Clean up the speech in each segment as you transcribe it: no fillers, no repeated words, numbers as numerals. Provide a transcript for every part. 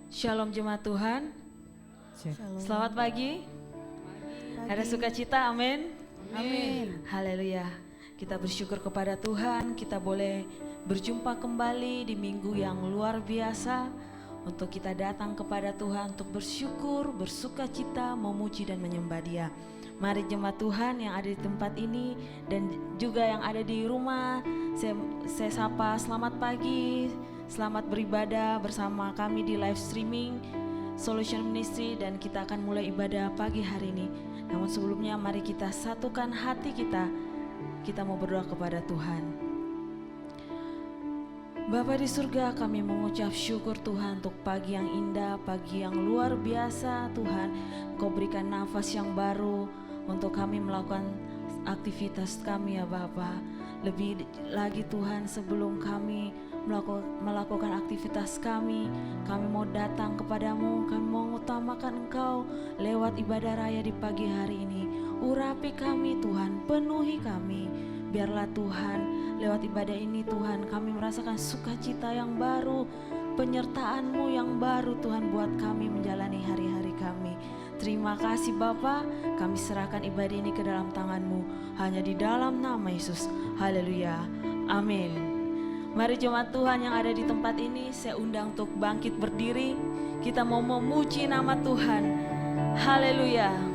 Shalom jemaat Tuhan. Selamat pagi. Ada sukacita, amin. Amin. Haleluya. Kita bersyukur kepada Tuhan, kita boleh berjumpa kembali di minggu yang luar biasa untuk kita datang kepada Tuhan untuk bersyukur, bersukacita, memuji dan menyembah Dia. Mari jemaat Tuhan yang ada di tempat ini dan juga yang ada di rumah, saya sapa selamat pagi, selamat beribadah bersama kami di live streaming Solution Ministry dan kita akan mulai ibadah pagi hari ini. Namun sebelumnya mari kita satukan hati kita mau berdoa kepada Tuhan. Bapa di surga, kami mengucap syukur Tuhan untuk pagi yang indah, pagi yang luar biasa Tuhan. Kau berikan nafas yang baru untuk kami melakukan aktivitas kami ya Bapa. Lebih lagi Tuhan, sebelum kami melakukan aktivitas kami mau datang kepadamu, kami mau mengutamakan Engkau lewat ibadah raya di pagi hari ini. Urapi kami Tuhan, penuhi kami. Biarlah Tuhan, lewat ibadah ini Tuhan, kami merasakan sukacita yang baru, penyertaan-Mu yang baru Tuhan buat kami menjalani hari-hari kami. Terima kasih Bapa, kami serahkan ibadah ini ke dalam tangan-Mu, hanya di dalam nama Yesus. Haleluya, amin. Mari jemaat Tuhan yang ada di tempat ini, saya undang untuk bangkit berdiri. Kita mau memuji nama Tuhan. Haleluya.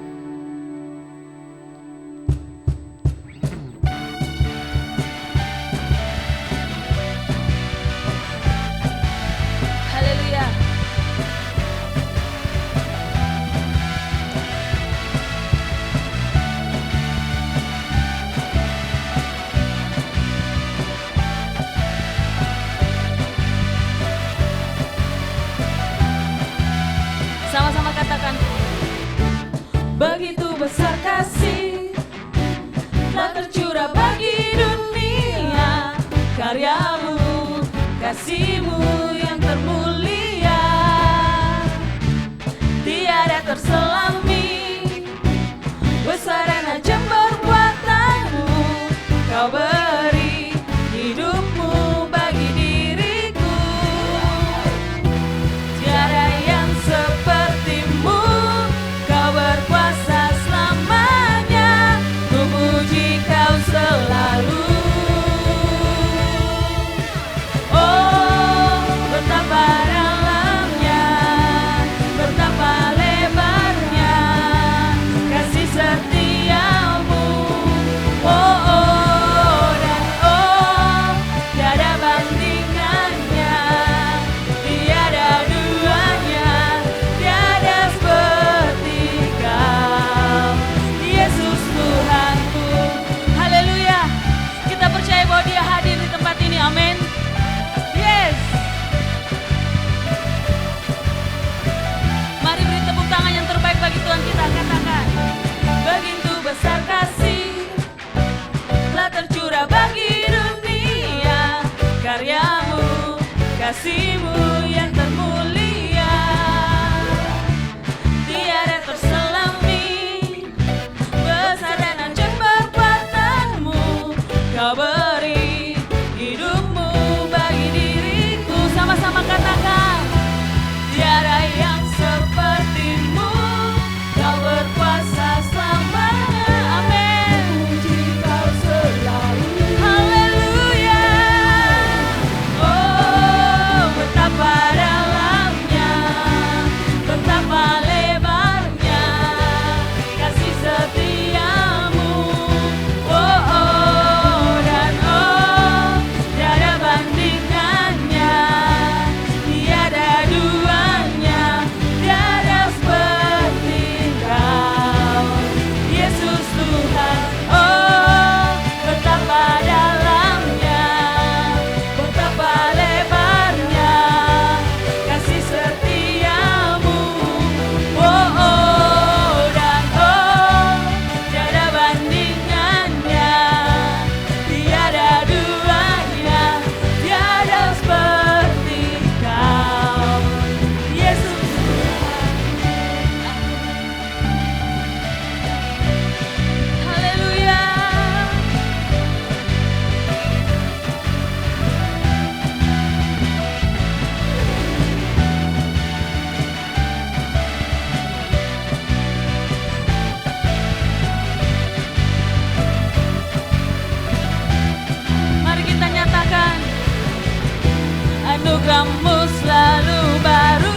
Sama-sama katakan, begitu besar kasih telah tercurah bagi dunia, karya-Mu, kasih-Mu yang termulia, tiada terselami, besar dan ajaib perbuatan-Mu, Kau beri hidup-Mu bagi diriku, tiada yang seperti-Mu, Kau berkuasa selamanya, ku puji Kau selalu. Oh, betapa dalamnya, betapa lebarnya kasih setia-Mu. Oh, oh, dan oh, tiada bandingannya, tiada duanya, tiada seperti Kau, Yesus Tuhanku. Haleluya. Kita percaya bahwa Dia hadir di tempat ini, amin. Yes. Mari beri tepuk tangan yang terbaik bagi Tuhan kita. Katakan, begitu besar kasih telah tercurah bagi dunia, karya-Mu, kasih-Mu yang termulia, tiada terselami, besar dan ajaib perbuatan-Mu, Kau beri hidup-Mu bagi diriku. Sama-sama katakan, tiada yang seperti-Mu, Kau berkuasa selamanya, amin. Puji Kau selalu. Haleluya. Oh, betapa dalamnya, betapa lebarnya kasih setia-Mu. Oh, oh, dan oh, anugerah-Mu selalu baru.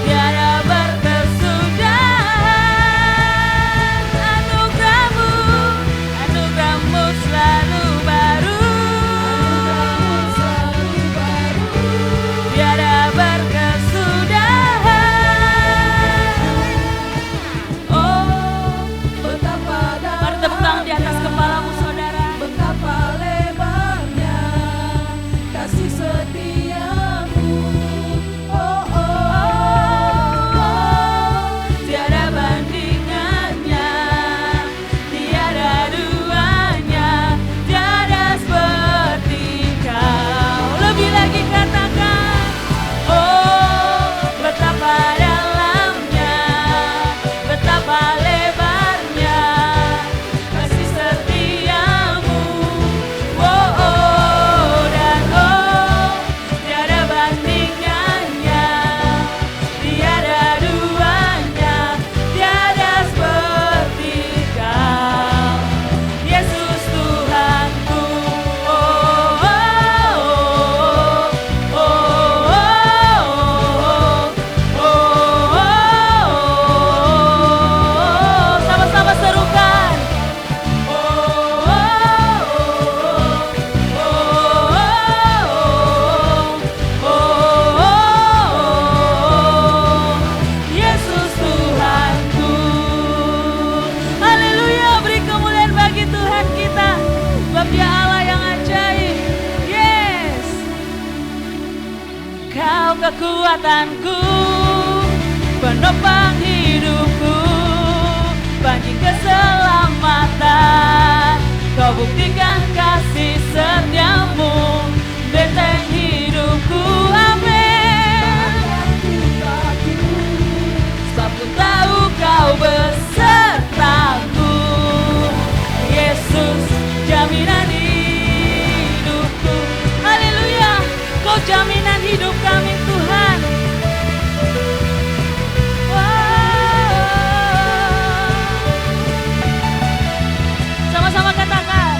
Tiada berkesudahan. Anugerah-Mu selalu baru. Tiada berkesudahan. Oh, Betapa mari tepuk tangan di atas kepalamu, saudara. betapa lebarnya kasih setiamu. Oh, oh, oh. Tiada bandingannya, tiada duanya, tiada seperti Kau. Lebih lagi katakan, oh betapa dalamnya, betapa lebarnya kasih setiamu. Oh, oh, dan oh tiada bandingannya, tiada duanya, tiada seperti Kau, Yesus Tuhanku. Oh, oh, oh, oh, oh, oh, oh. Sama-sama serukan. Oh, oh, oh, oh, Yesus Tuhanku. Haleluya, beri kemuliaan bagi Tuhan kita, sebab Dia Allah yang ajaib. Yes, Kau kekuatanku, penopang hidupku, panji keselamatan. Kau buktikan kasih setiamu, benteng hidupku. Amin. Sebab ku tahu Kau besertaku, Yesus jaminan hidupku. Haleluya, Kau jaminan hidup kami, Tuhan. Wow. Sama-sama katakan,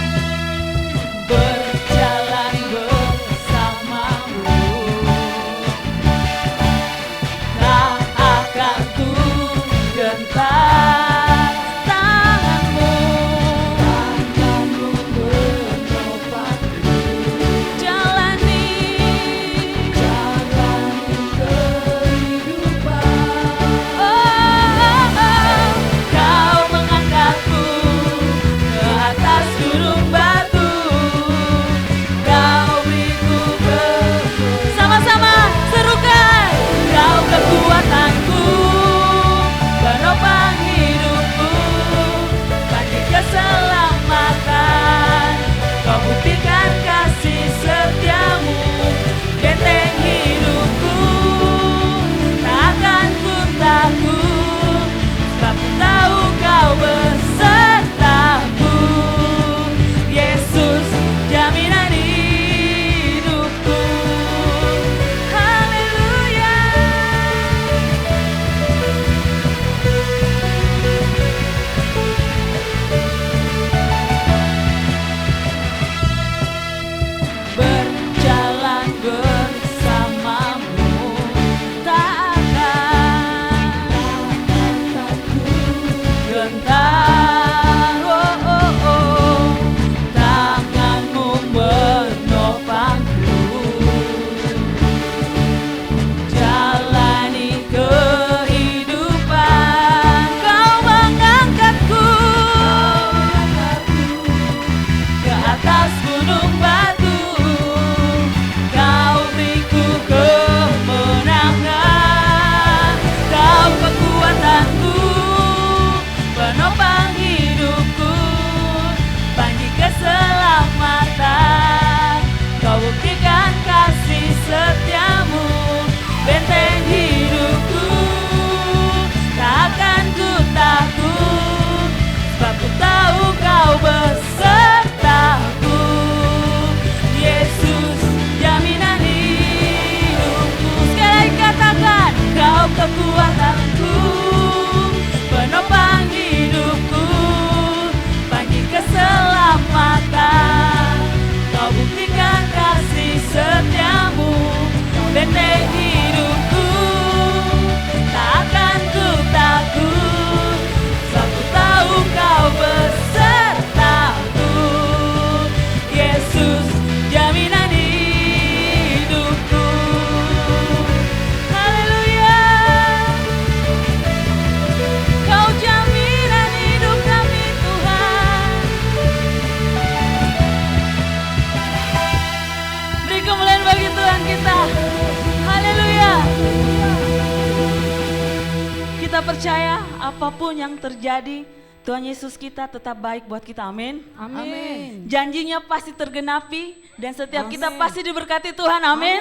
kita percaya apapun yang terjadi, Tuhan Yesus kita tetap baik buat kita, amin. Amin. Janjinya pasti tergenapi dan setiap kita pasti diberkati Tuhan, amin.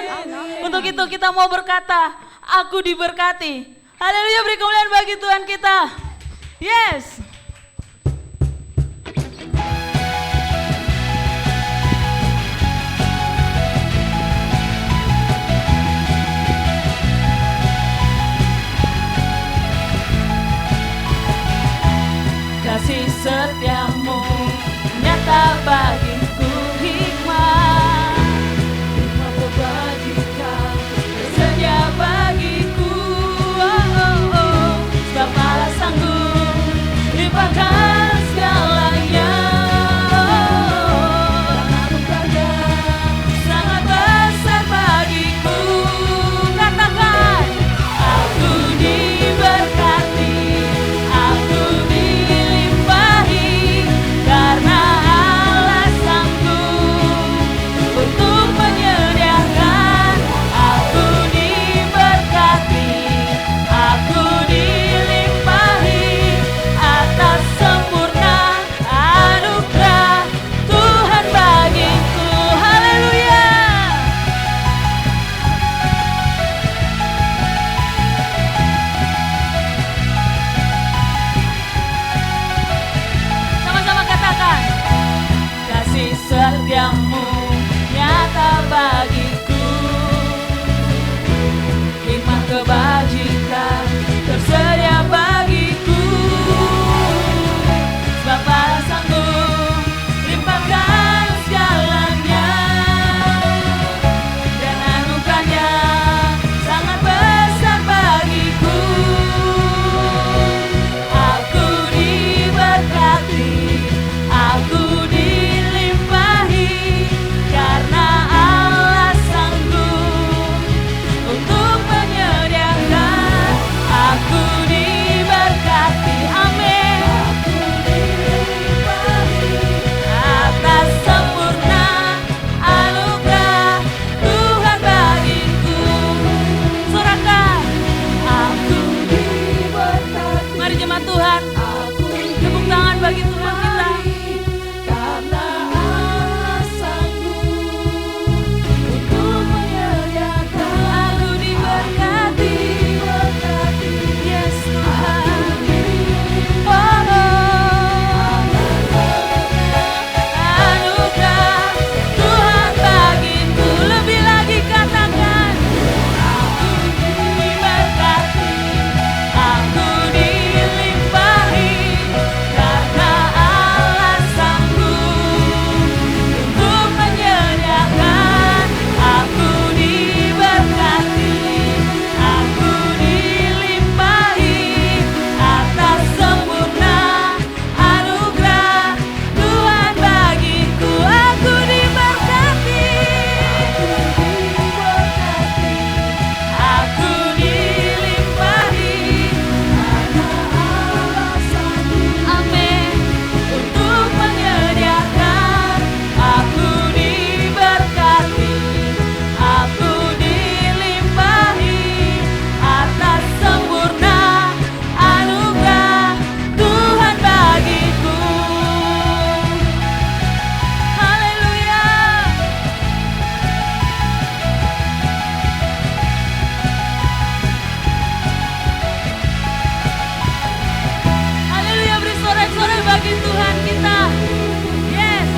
Untuk itu kita mau berkata, aku diberkati. Haleluya, beri kemuliaan bagi Tuhan kita. Yes. Kasih setiamu nyata bagiku hikmah, hikmah kebajikan tersedia bagiku. Sebab Allah sanggup limpahkan segalanya. Sangat besar bagiku. Katakan, aku diberkati, aku dilimpahi, karena Allah sanggup untuk menyediakan. Aku diberkati, aku dilimpahi atas sempurna anugerah Tuhan bagiku. Haleluya. Sama-sama katakan, kasih setiamu nyata bagiku, hikmat kebajikan tersedia bagiku. Sebab Allah sanggup limpahkan segalanya, dan anugerahnya sangat besar bagiku. Aku diberkati, aku dilimpahi, karena Allah sanggup untuk menyediakan. Aku diberkati, amin, atas sempurna anugerah Tuhan bagiku. Sorakan, aku diberkati. Mari jemaat Tuhan, tepuk tangan bagi Tuhan kita. Karena Allah sanggup untuk menyediakan. Aku diberkati, yes Tuhan. Anugerah Tuhan bagiku. Lebih lagi katakan, aku diberkati, aku dilimpahi, karena Allah sanggup untuk menyediakan. Aku diberkati, aku dilimpahi atas sempurna anugerah Tuhan bagiku. Aku diberkati, aku dilimpahi, amin, untuk menyediakan. Aku diberkati, aku dilimpahi atas sempurna anugerah Tuhan bagiku. Haleluya. Haleluya, beri sorak-sorai bagi Tuhan kita. Yes.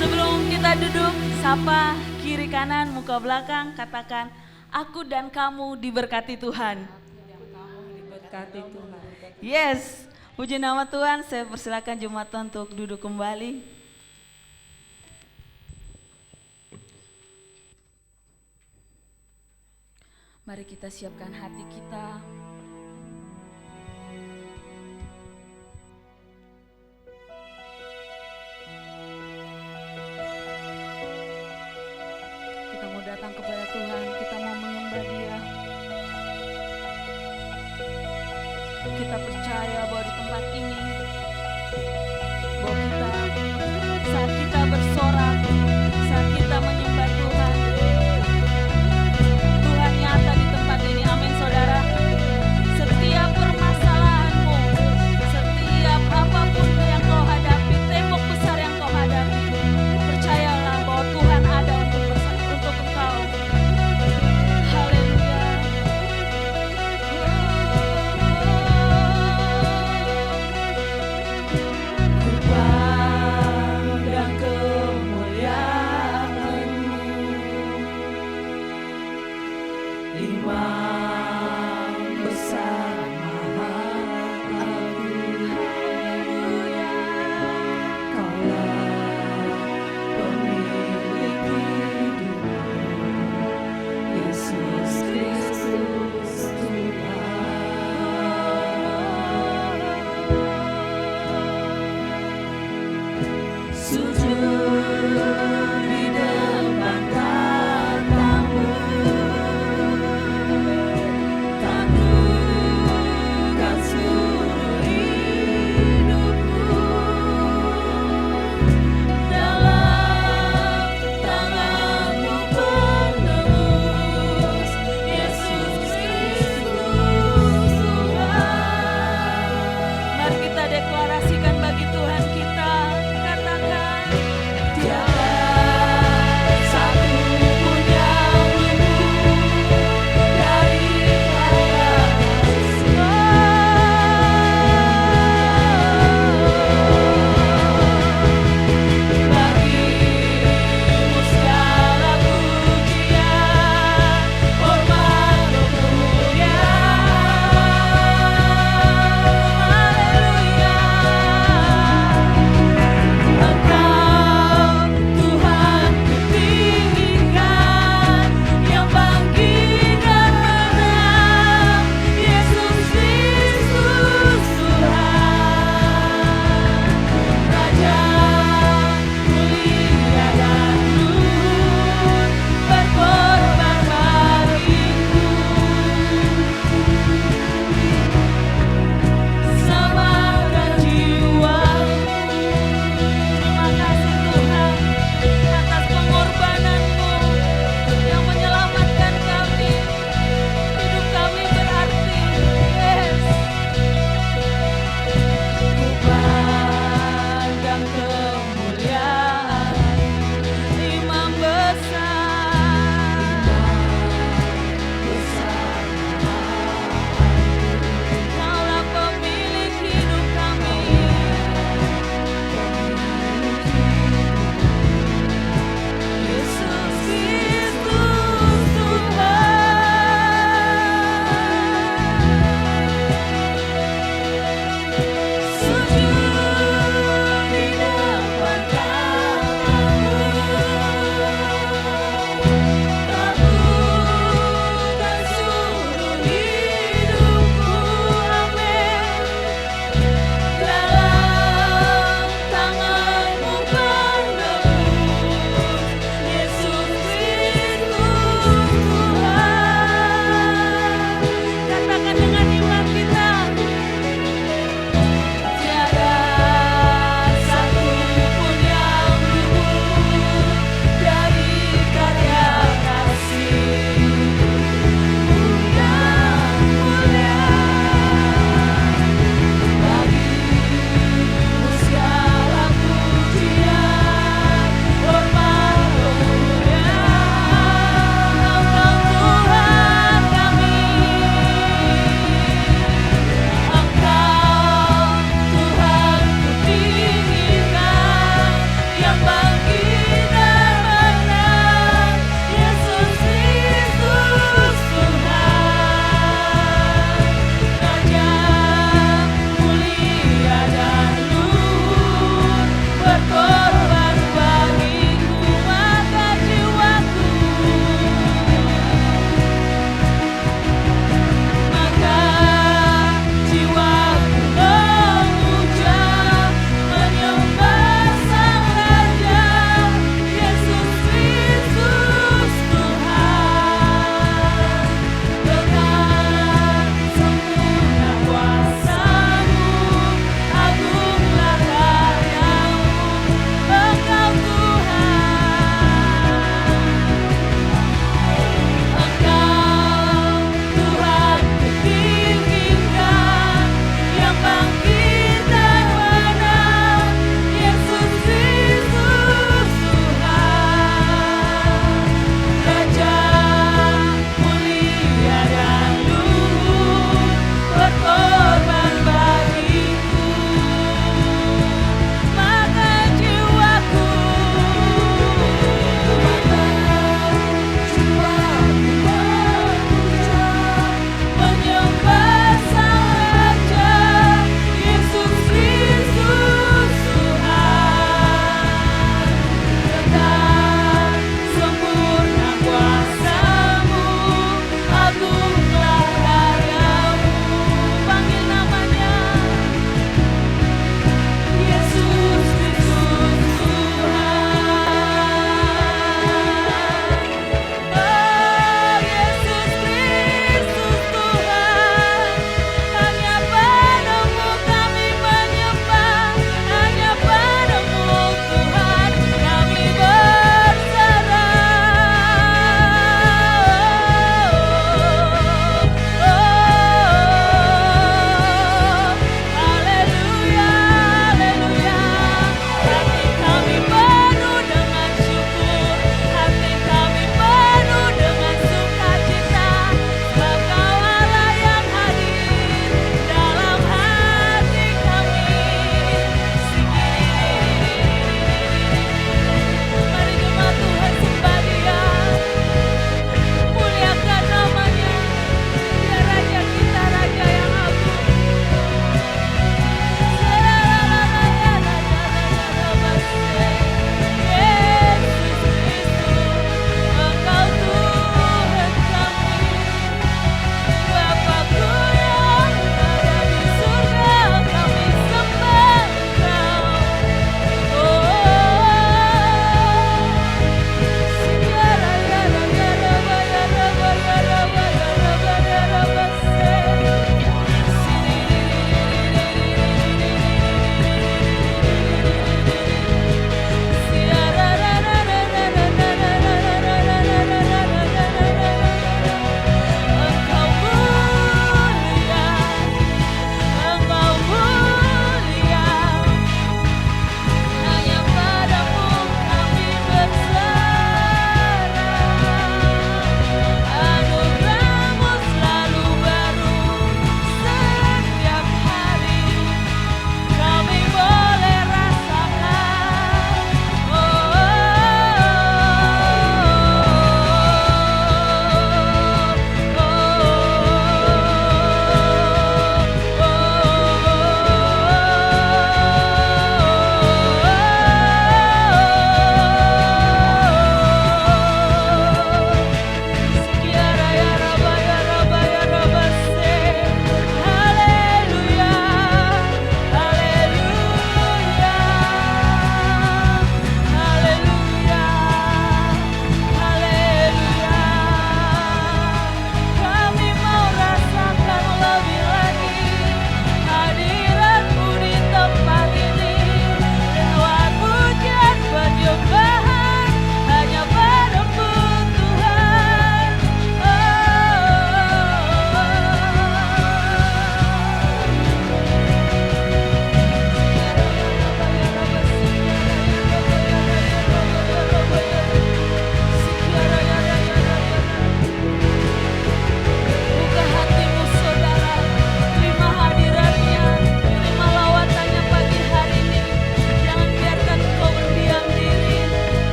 Sebelum kita duduk, sapa kiri kanan, muka belakang, katakan, aku dan kamu diberkati Tuhan. Diberkati Tuhan. Yes, puji nama Tuhan. Saya persilakan jemaat untuk duduk kembali. Mari kita siapkan hati kita. Kita mau datang kepada Tuhan, kita mau menyembah Dia. Kita percaya bahwa di tempat ini, bahwa kita saat kita bersorak, saat kita menyembah Tuhan, Tuhan nyata di tempat ini. Amin, saudara.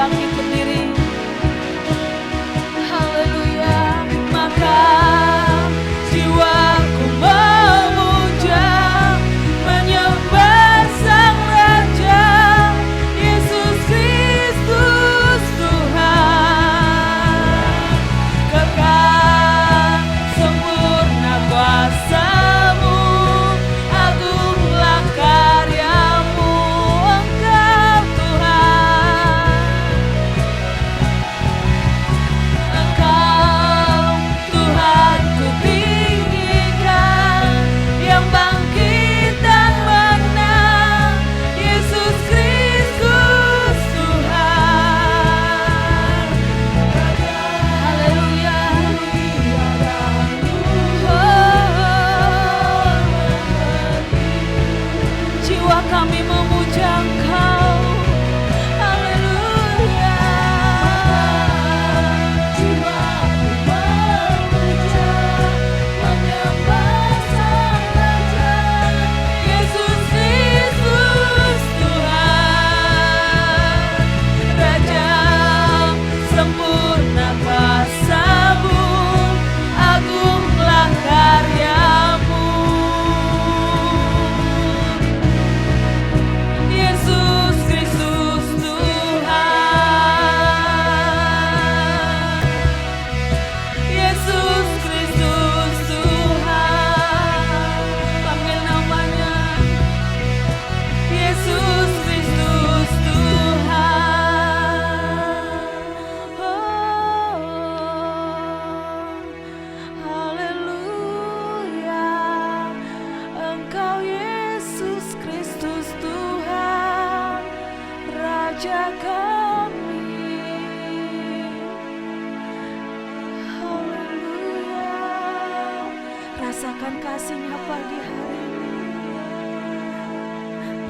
bangkit berdiri. Haleluya. Maka jiwaku memuja, menyembah Sang Raja, Yesus Kristus Tuhan. Kekal sempurna kuasa-Mu, agunglah karya-Mu, Engkau Tuhan. Engkau Tuhan ku tinggikan, yang bangkit dan menang, Yesus Kristus Tuhan. Haleluya. Jiwa kami memuja Engkau. Haleluya. Jiwaku memuja, menyembah Sang Raja, Yesus Kristus Tuhan. Raja sempurna kuasa-Mu, agunglah karya-Mu, Yesus Kristus Tuhan. Yesus Kristus Tuhan. Panggil namanya, Yesus Kristus Tuhan. Oh, haleluya. Engkau Yesus Kristus Tuhan, Raja kami. Haleluya. Rasakan kasih-Nya pagi hari ini.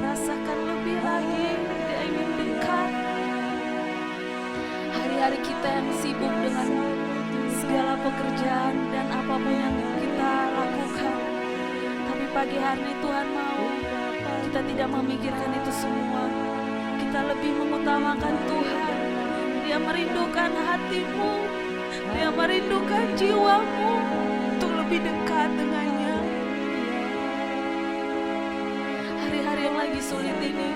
Rasakan lebih lagi, Dia ingin dekat. Hari-hari kita yang sibuk dengan segala pekerjaan dan apapun yang kita lakukan, tapi pagi hari ini Tuhan mau kita tidak memikirkan itu semua. Kita lebih mengutamakan Tuhan. Dia merindukan hatimu, Dia merindukan jiwamu untuk lebih dekat dengannya. Hari-hari yang lagi sulit ini,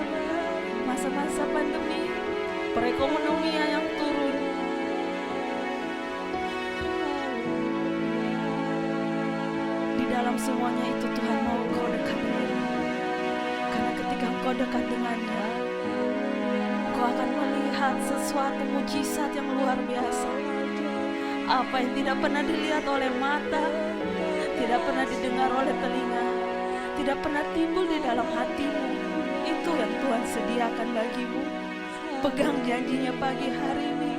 masa-masa pandemi, perekonomian yang turun, di dalam semuanya itu Tuhan mau engkau dekat dengannya. Karena ketika engkau dekat dengannya, engkau akan melihat sesuatu mujizat yang luar biasa. Apa yang tidak pernah dilihat oleh mata, tidak pernah didengar oleh telinga, tidak pernah timbul di dalam hatimu, itu yang Tuhan sediakan bagimu. Pegang janjinya pagi hari ini,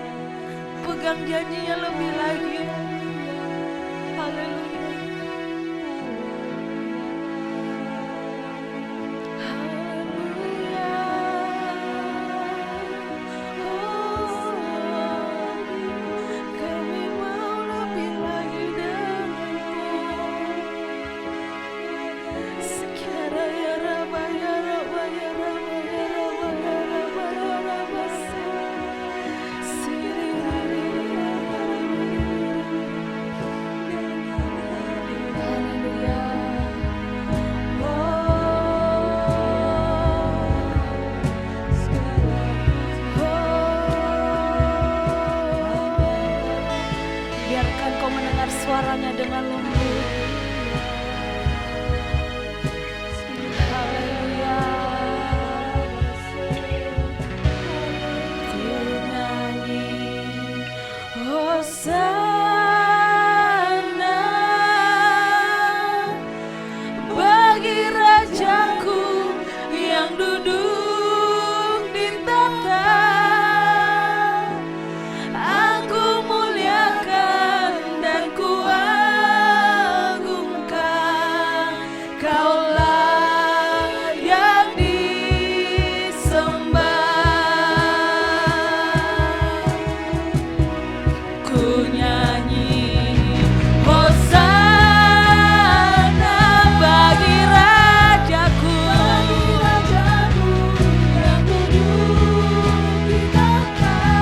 pegang janjinya lebih lagi. Haleluya. Haleluya. Oh, kami mau lebih lagi denganmu. Sekiranya Raba ya Raba ya Raba ya Raba ya Raba ya Raba Haleluya. Biarkan kau mendengar suaranya dengan lembut. Haleluya. Ku nyanyi Hosana bagi Rajaku yang duduk di tahta. Aku muliakan dan ku agungkan, Kaulah yang disembah. Ku nyanyi Hosana bagi Rajaku yang duduk di tahta.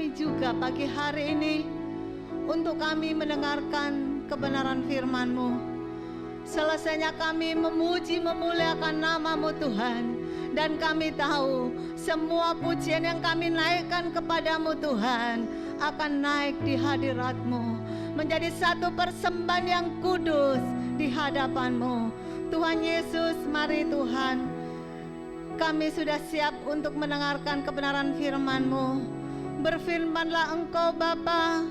kami juga pagi hari ini untuk kami mendengarkan kebenaran firman-Mu. Selesainya kami memuji memuliakan nama-Mu Tuhan. Dan kami tahu semua pujian yang kami naikkan kepadamu Tuhan akan naik di hadirat-Mu, menjadi satu persembahan yang kudus di hadapan-Mu. Tuhan Yesus, mari Tuhan, kami sudah siap untuk mendengarkan kebenaran firman-Mu. Berfirmanlah Engkau Bapa,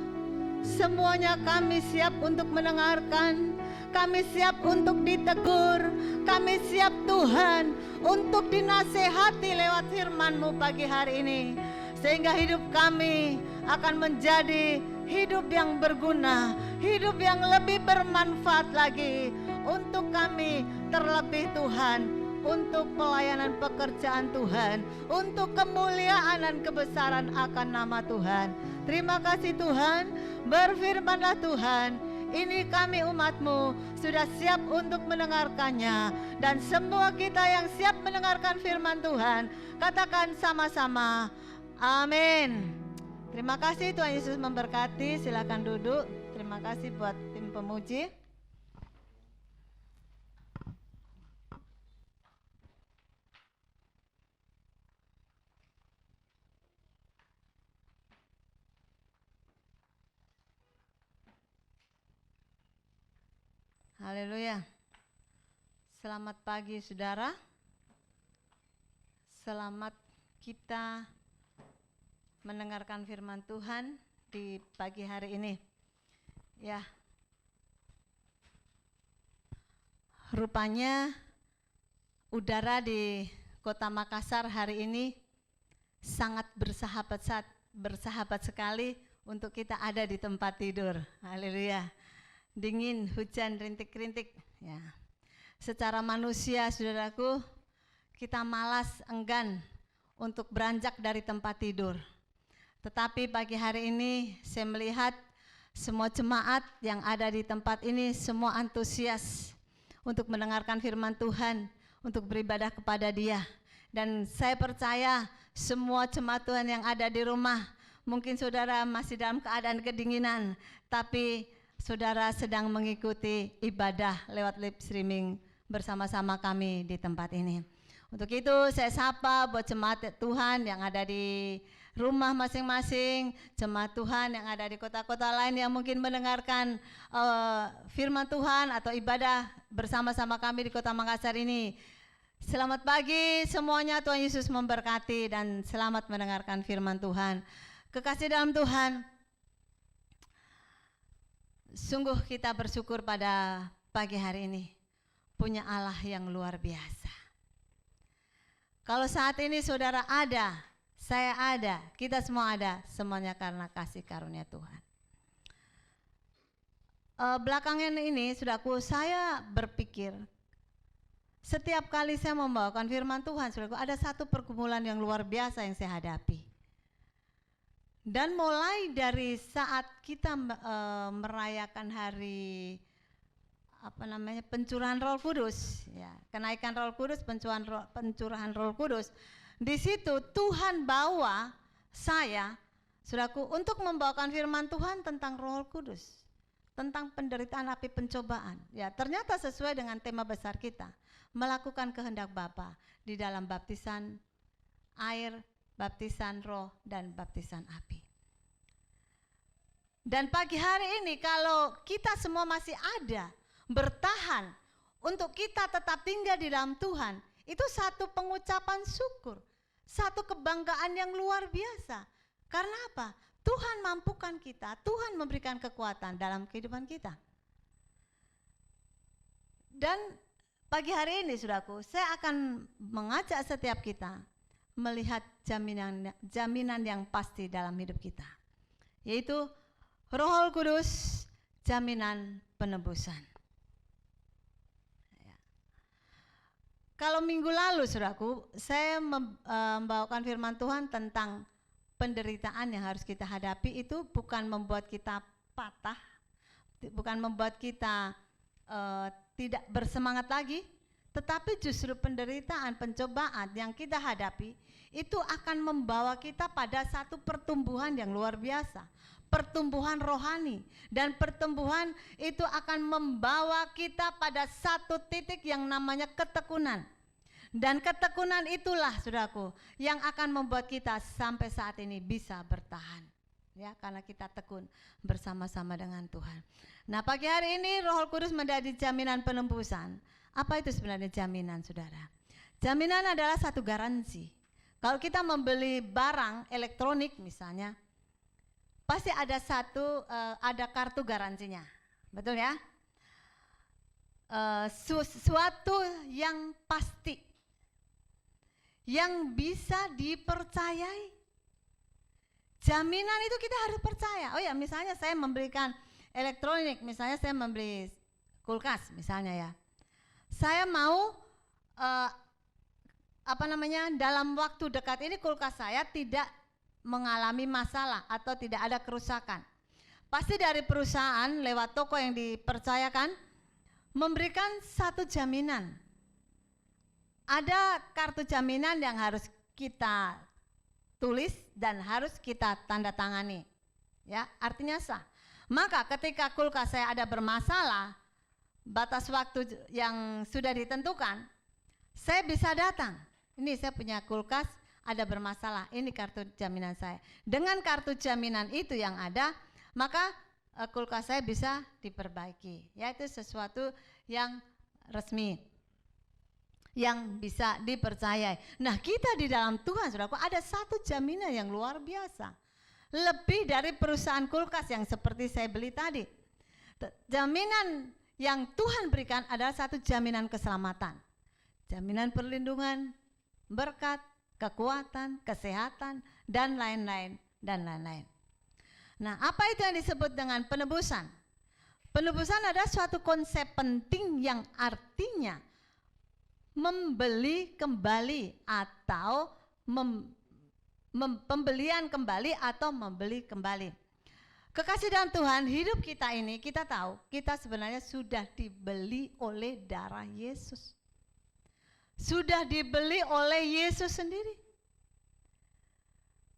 semuanya kami siap untuk mendengarkan. Kami siap untuk ditegur. Kami siap Tuhan untuk dinasehati lewat firman-Mu pagi hari ini, sehingga hidup kami akan menjadi hidup yang berguna, hidup yang lebih bermanfaat lagi untuk kami, terlebih Tuhan, untuk pelayanan pekerjaan Tuhan, untuk kemuliaan dan kebesaran akan nama Tuhan. Terima kasih Tuhan. Berfirmanlah Tuhan, ini kami umat-Mu sudah siap untuk mendengarkannya. Dan semua kita yang siap mendengarkan firman Tuhan, katakan sama-sama, amin. Terima kasih, Tuhan Yesus memberkati. Silakan duduk. Terima kasih buat tim pemuji. Haleluya. Selamat pagi saudara. Selamat kita mendengarkan firman Tuhan di pagi hari ini. Ya. Rupanya udara di Kota Makassar hari ini sangat bersahabat sekali untuk kita ada di tempat tidur. Haleluya. Dingin, hujan, rintik-rintik. Ya. Secara manusia, saudaraku, kita malas, enggan untuk beranjak dari tempat tidur. Tetapi pagi hari ini saya melihat semua jemaat yang ada di tempat ini semua antusias untuk mendengarkan firman Tuhan, untuk beribadah kepada Dia. Dan saya percaya semua jemaat Tuhan yang ada di rumah, mungkin saudara masih dalam keadaan kedinginan, tapi saudara sedang mengikuti ibadah lewat live streaming bersama-sama kami di tempat ini. Untuk itu saya sapa buat jemaat Tuhan yang ada di rumah masing-masing, jemaat Tuhan yang ada di kota-kota lain yang mungkin mendengarkan firman Tuhan atau ibadah bersama-sama kami di Kota Makassar ini. Selamat pagi semuanya, Tuhan Yesus memberkati dan selamat mendengarkan firman Tuhan. Kekasih dalam Tuhan, sungguh kita bersyukur pada pagi hari ini punya Allah yang luar biasa. Kalau saat ini saudara ada, saya ada, kita semua ada, semuanya karena kasih karunia Tuhan. Belakangan ini saudaraku, saya berpikir setiap kali saya membawakan firman Tuhan, saudaraku, ada satu pergumulan yang luar biasa yang saya hadapi. Dan mulai dari saat kita merayakan hari pencurahan Roh Kudus, ya, kenaikan Roh Kudus, pencurahan Roh Kudus, di situ Tuhan bawa saya, saudaraku, untuk membawakan firman Tuhan tentang Roh Kudus, tentang penderitaan api pencobaan. Ya, ternyata sesuai dengan tema besar kita, melakukan kehendak Bapa di dalam baptisan air, baptisan roh, dan baptisan api. Dan pagi hari ini kalau kita semua masih ada, bertahan untuk kita tetap tinggal di dalam Tuhan, itu satu pengucapan syukur, satu kebanggaan yang luar biasa. Karena apa? Tuhan mampukan kita, Tuhan memberikan kekuatan dalam kehidupan kita. Dan pagi hari ini, saudaraku, saya akan mengajak setiap kita melihat jaminan yang pasti dalam hidup kita, yaitu Roh Kudus, jaminan penebusan. Ya. Kalau minggu lalu, saudaraku, saya membawakan firman Tuhan tentang penderitaan yang harus kita hadapi. Itu bukan membuat kita patah, bukan membuat kita tidak bersemangat lagi, Tetapi justru penderitaan, pencobaan yang kita hadapi itu akan membawa kita pada satu pertumbuhan yang luar biasa, pertumbuhan rohani, dan pertumbuhan itu akan membawa kita pada satu titik yang namanya ketekunan. Dan ketekunan itulah, saudaraku, yang akan membuat kita sampai saat ini bisa bertahan, ya, karena kita tekun bersama-sama dengan Tuhan. Nah, pagi hari ini Roh Kudus menjadi jaminan penembusan. Apa itu sebenarnya jaminan, saudara? Jaminan adalah satu garansi. Kalau kita membeli barang elektronik misalnya, pasti ada ada kartu garansinya, betul ya? Suatu yang pasti, yang bisa dipercayai. Jaminan itu kita harus percaya. Oh ya, misalnya saya memberikan elektronik, misalnya saya membeli kulkas misalnya ya. Saya mau dalam waktu dekat ini kulkas saya tidak mengalami masalah atau tidak ada kerusakan. Pasti dari perusahaan lewat toko yang dipercayakan memberikan satu jaminan. Ada kartu jaminan yang harus kita tulis dan harus kita tanda tangani. Ya, artinya sah. Maka ketika kulkas saya ada bermasalah, batas waktu yang sudah ditentukan, saya bisa datang. Ini saya punya kulkas ada bermasalah, ini kartu jaminan saya. Dengan kartu jaminan itu yang ada, maka kulkas saya bisa diperbaiki. Ya, itu sesuatu yang resmi, yang bisa dipercayai. Nah, kita di dalam Tuhan, saudaraku, ada satu jaminan yang luar biasa. Lebih dari perusahaan kulkas yang seperti saya beli tadi. Jaminan yang Tuhan berikan adalah satu jaminan keselamatan, jaminan perlindungan, berkat, kekuatan, kesehatan, dan lain-lain, dan lain-lain. Nah, apa itu yang disebut dengan penebusan? Penebusan adalah suatu konsep penting yang artinya membeli kembali atau pembelian kembali atau membeli kembali. Kekasih dalam Tuhan, hidup kita ini kita tahu kita sebenarnya sudah dibeli oleh darah Yesus. Sudah dibeli oleh Yesus sendiri.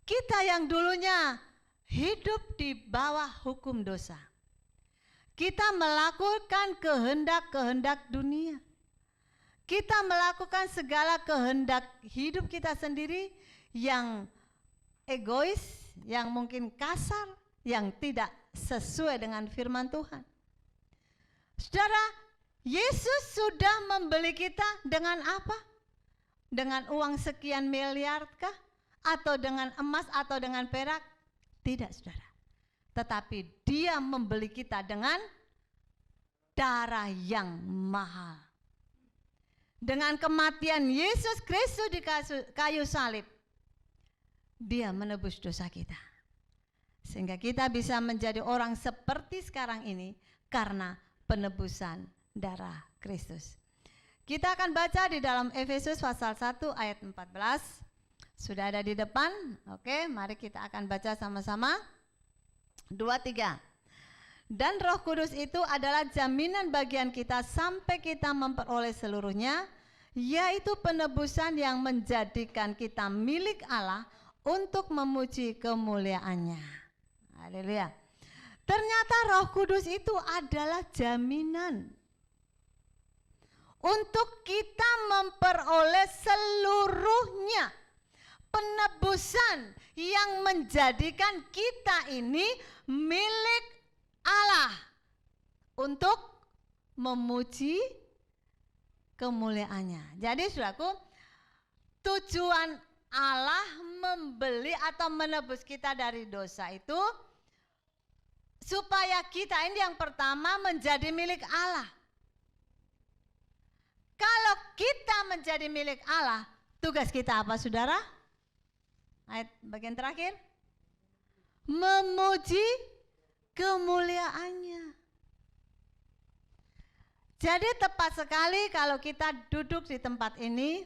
Kita yang dulunya hidup di bawah hukum dosa. Kita melakukan kehendak-kehendak dunia. Kita melakukan segala kehendak hidup kita sendiri yang egois, yang mungkin kasar, yang tidak sesuai dengan firman Tuhan. Saudara, Yesus sudah membeli kita dengan apa? Dengan uang sekian miliarkah? Atau dengan emas atau dengan perak? Tidak, saudara. Tetapi Dia membeli kita dengan darah yang mahal. Dengan kematian Yesus Kristus di kayu salib, Dia menebus dosa kita. Sehingga kita bisa menjadi orang seperti sekarang ini karena penebusan darah Kristus. Kita akan baca di dalam Efesus pasal 1 ayat 14. Sudah ada di depan. Oke, mari kita akan baca sama-sama. 2, 3. Dan Roh Kudus itu adalah jaminan bagian kita sampai kita memperoleh seluruhnya, yaitu penebusan yang menjadikan kita milik Allah untuk memuji kemuliaannya. Haleluya. Ternyata Roh Kudus itu adalah jaminan untuk kita memperoleh seluruhnya. Penebusan yang menjadikan kita ini milik Allah untuk memuji kemuliaannya. Jadi saudaraku, tujuan Allah membeli atau menebus kita dari dosa itu supaya kita ini yang pertama menjadi milik Allah. Kalau kita menjadi milik Allah, tugas kita apa, saudara? Ayat bagian terakhir, memuji kemuliaannya. Jadi tepat sekali kalau kita duduk di tempat ini,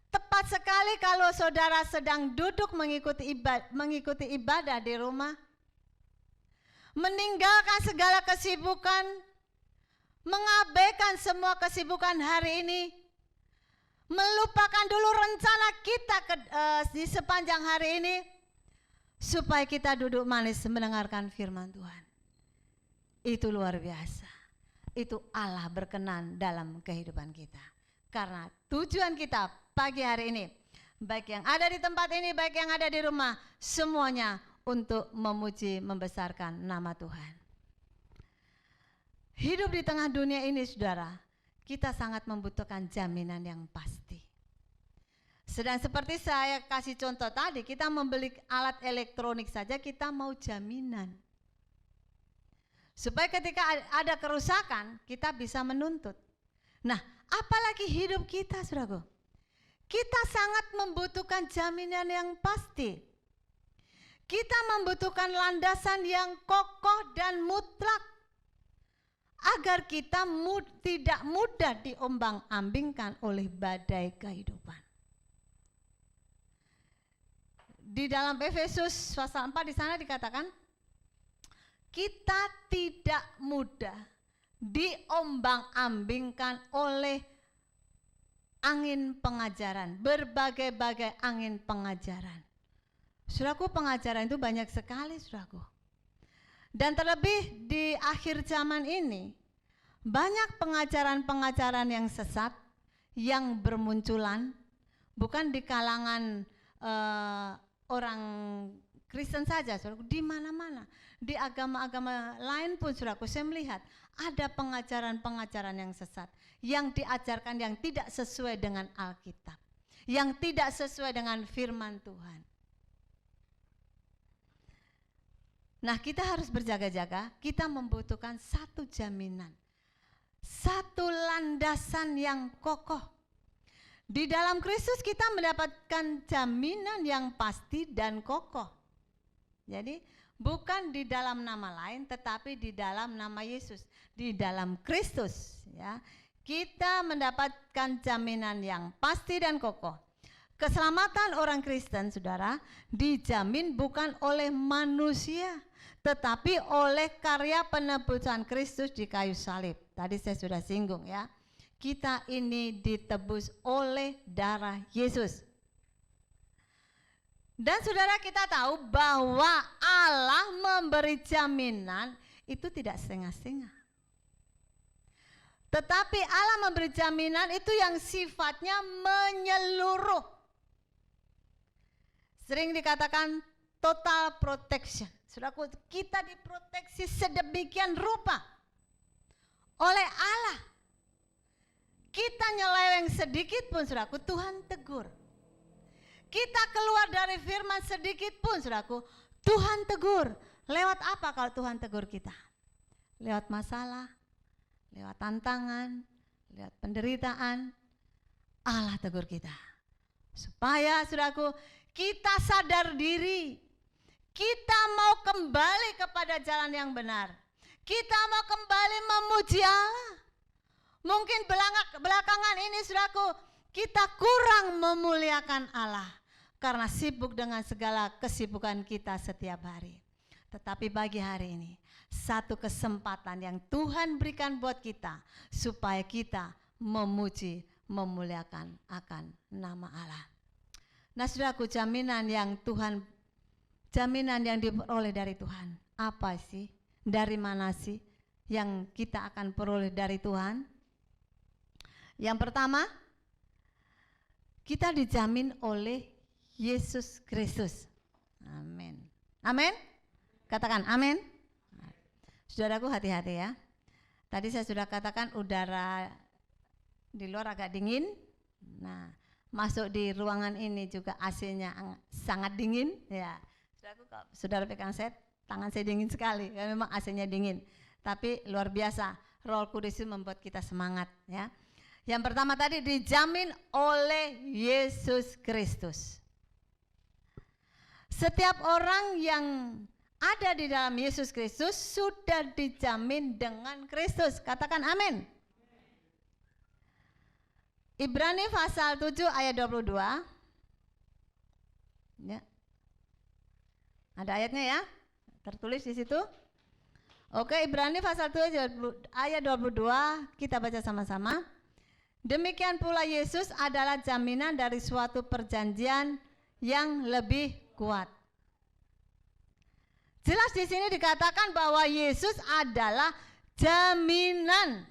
tepat sekali kalau saudara sedang duduk mengikuti ibadah di rumah, meninggalkan segala kesibukan, mengabaikan semua kesibukan hari ini melupakan dulu rencana kita di sepanjang hari ini, supaya kita duduk manis mendengarkan firman Tuhan. Itu luar biasa. Itu Allah berkenan dalam kehidupan kita. Karena tujuan kita pagi hari ini, baik yang ada di tempat ini, baik yang ada di rumah, semuanya untuk memuji, membesarkan nama Tuhan. Hidup di tengah dunia ini, saudara, kita sangat membutuhkan jaminan yang pasti. Sedang seperti saya kasih contoh tadi, kita membeli alat elektronik saja kita mau jaminan. Supaya ketika ada kerusakan, kita bisa menuntut. Nah, apalagi hidup kita, saudaraku. Kita sangat membutuhkan jaminan yang pasti. Kita membutuhkan landasan yang kokoh dan mutlak, agar kita tidak mudah diombang-ambingkan oleh badai kehidupan. Di dalam Efesus pasal 4 di sana dikatakan, kita tidak mudah diombang-ambingkan oleh angin pengajaran, berbagai-bagai angin pengajaran. Saudaraku, pengajaran itu banyak sekali, saudaraku. Dan terlebih di akhir zaman ini, banyak pengajaran-pengajaran yang sesat yang bermunculan, bukan di kalangan orang Kristen saja, saudaraku, di mana-mana. Di agama-agama lain pun, saudaraku, saya melihat ada pengajaran-pengajaran yang sesat, yang diajarkan yang tidak sesuai dengan Alkitab, yang tidak sesuai dengan firman Tuhan. Nah, kita harus berjaga-jaga, kita membutuhkan satu jaminan, satu landasan yang kokoh. Di dalam Kristus kita mendapatkan jaminan yang pasti dan kokoh. Jadi bukan di dalam nama lain, tetapi di dalam nama Yesus, di dalam Kristus, ya. Kita mendapatkan jaminan yang pasti dan kokoh. Keselamatan orang Kristen, saudara, dijamin bukan oleh manusia, tetapi oleh karya penebusan Kristus di kayu salib. Tadi saya sudah singgung, ya. Kita ini ditebus oleh darah Yesus. Dan saudara, kita tahu bahwa Allah memberi jaminan itu tidak setengah-setengah. Tetapi Allah memberi jaminan itu yang sifatnya menyeluruh. Sering dikatakan total protection. Saudaraku, kita diproteksi sedemikian rupa oleh Allah. Kita nyeleweng sedikit pun, saudaraku, Tuhan tegur. Kita keluar dari firman sedikit pun, saudaraku, Tuhan tegur. Lewat apa kalau Tuhan tegur kita? Lewat masalah, lewat tantangan, lewat penderitaan, Allah tegur kita. Supaya, saudaraku, kita sadar diri, kita mau kembali kepada jalan yang benar. Kita mau kembali memuji Allah. Mungkin belakangan ini, saudaraku, kita kurang memuliakan Allah karena sibuk dengan segala kesibukan kita setiap hari. Tetapi bagi hari ini, satu kesempatan yang Tuhan berikan buat kita supaya kita memuji, memuliakan akan nama Allah. Nah, saudaraku, jaminan yang diperoleh dari Tuhan, apa sih? Dari mana sih yang kita akan peroleh dari Tuhan? Yang pertama, kita dijamin oleh Yesus Kristus. Amin. Amin. Katakan amin. Saudaraku, hati-hati ya. Tadi saya sudah katakan udara di luar agak dingin. Nah, masuk di ruangan ini juga AC-nya sangat dingin. Ya, saudaraku, kalau saudara pegang saya, tangan saya dingin sekali. Karena memang AC-nya dingin. Tapi luar biasa, Roh Kudus itu membuat kita semangat, ya. Yang pertama tadi dijamin oleh Yesus Kristus. Setiap orang yang ada di dalam Yesus Kristus sudah dijamin dengan Kristus. Katakan amin. Ibrani pasal 7 ayat 22. Ya. Ada ayatnya ya? Tertulis di situ. Oke, Ibrani pasal 7 ayat 22, kita baca sama-sama. Demikian pula Yesus adalah jaminan dari suatu perjanjian yang lebih kuat. Jelas di sini dikatakan bahwa Yesus adalah jaminan.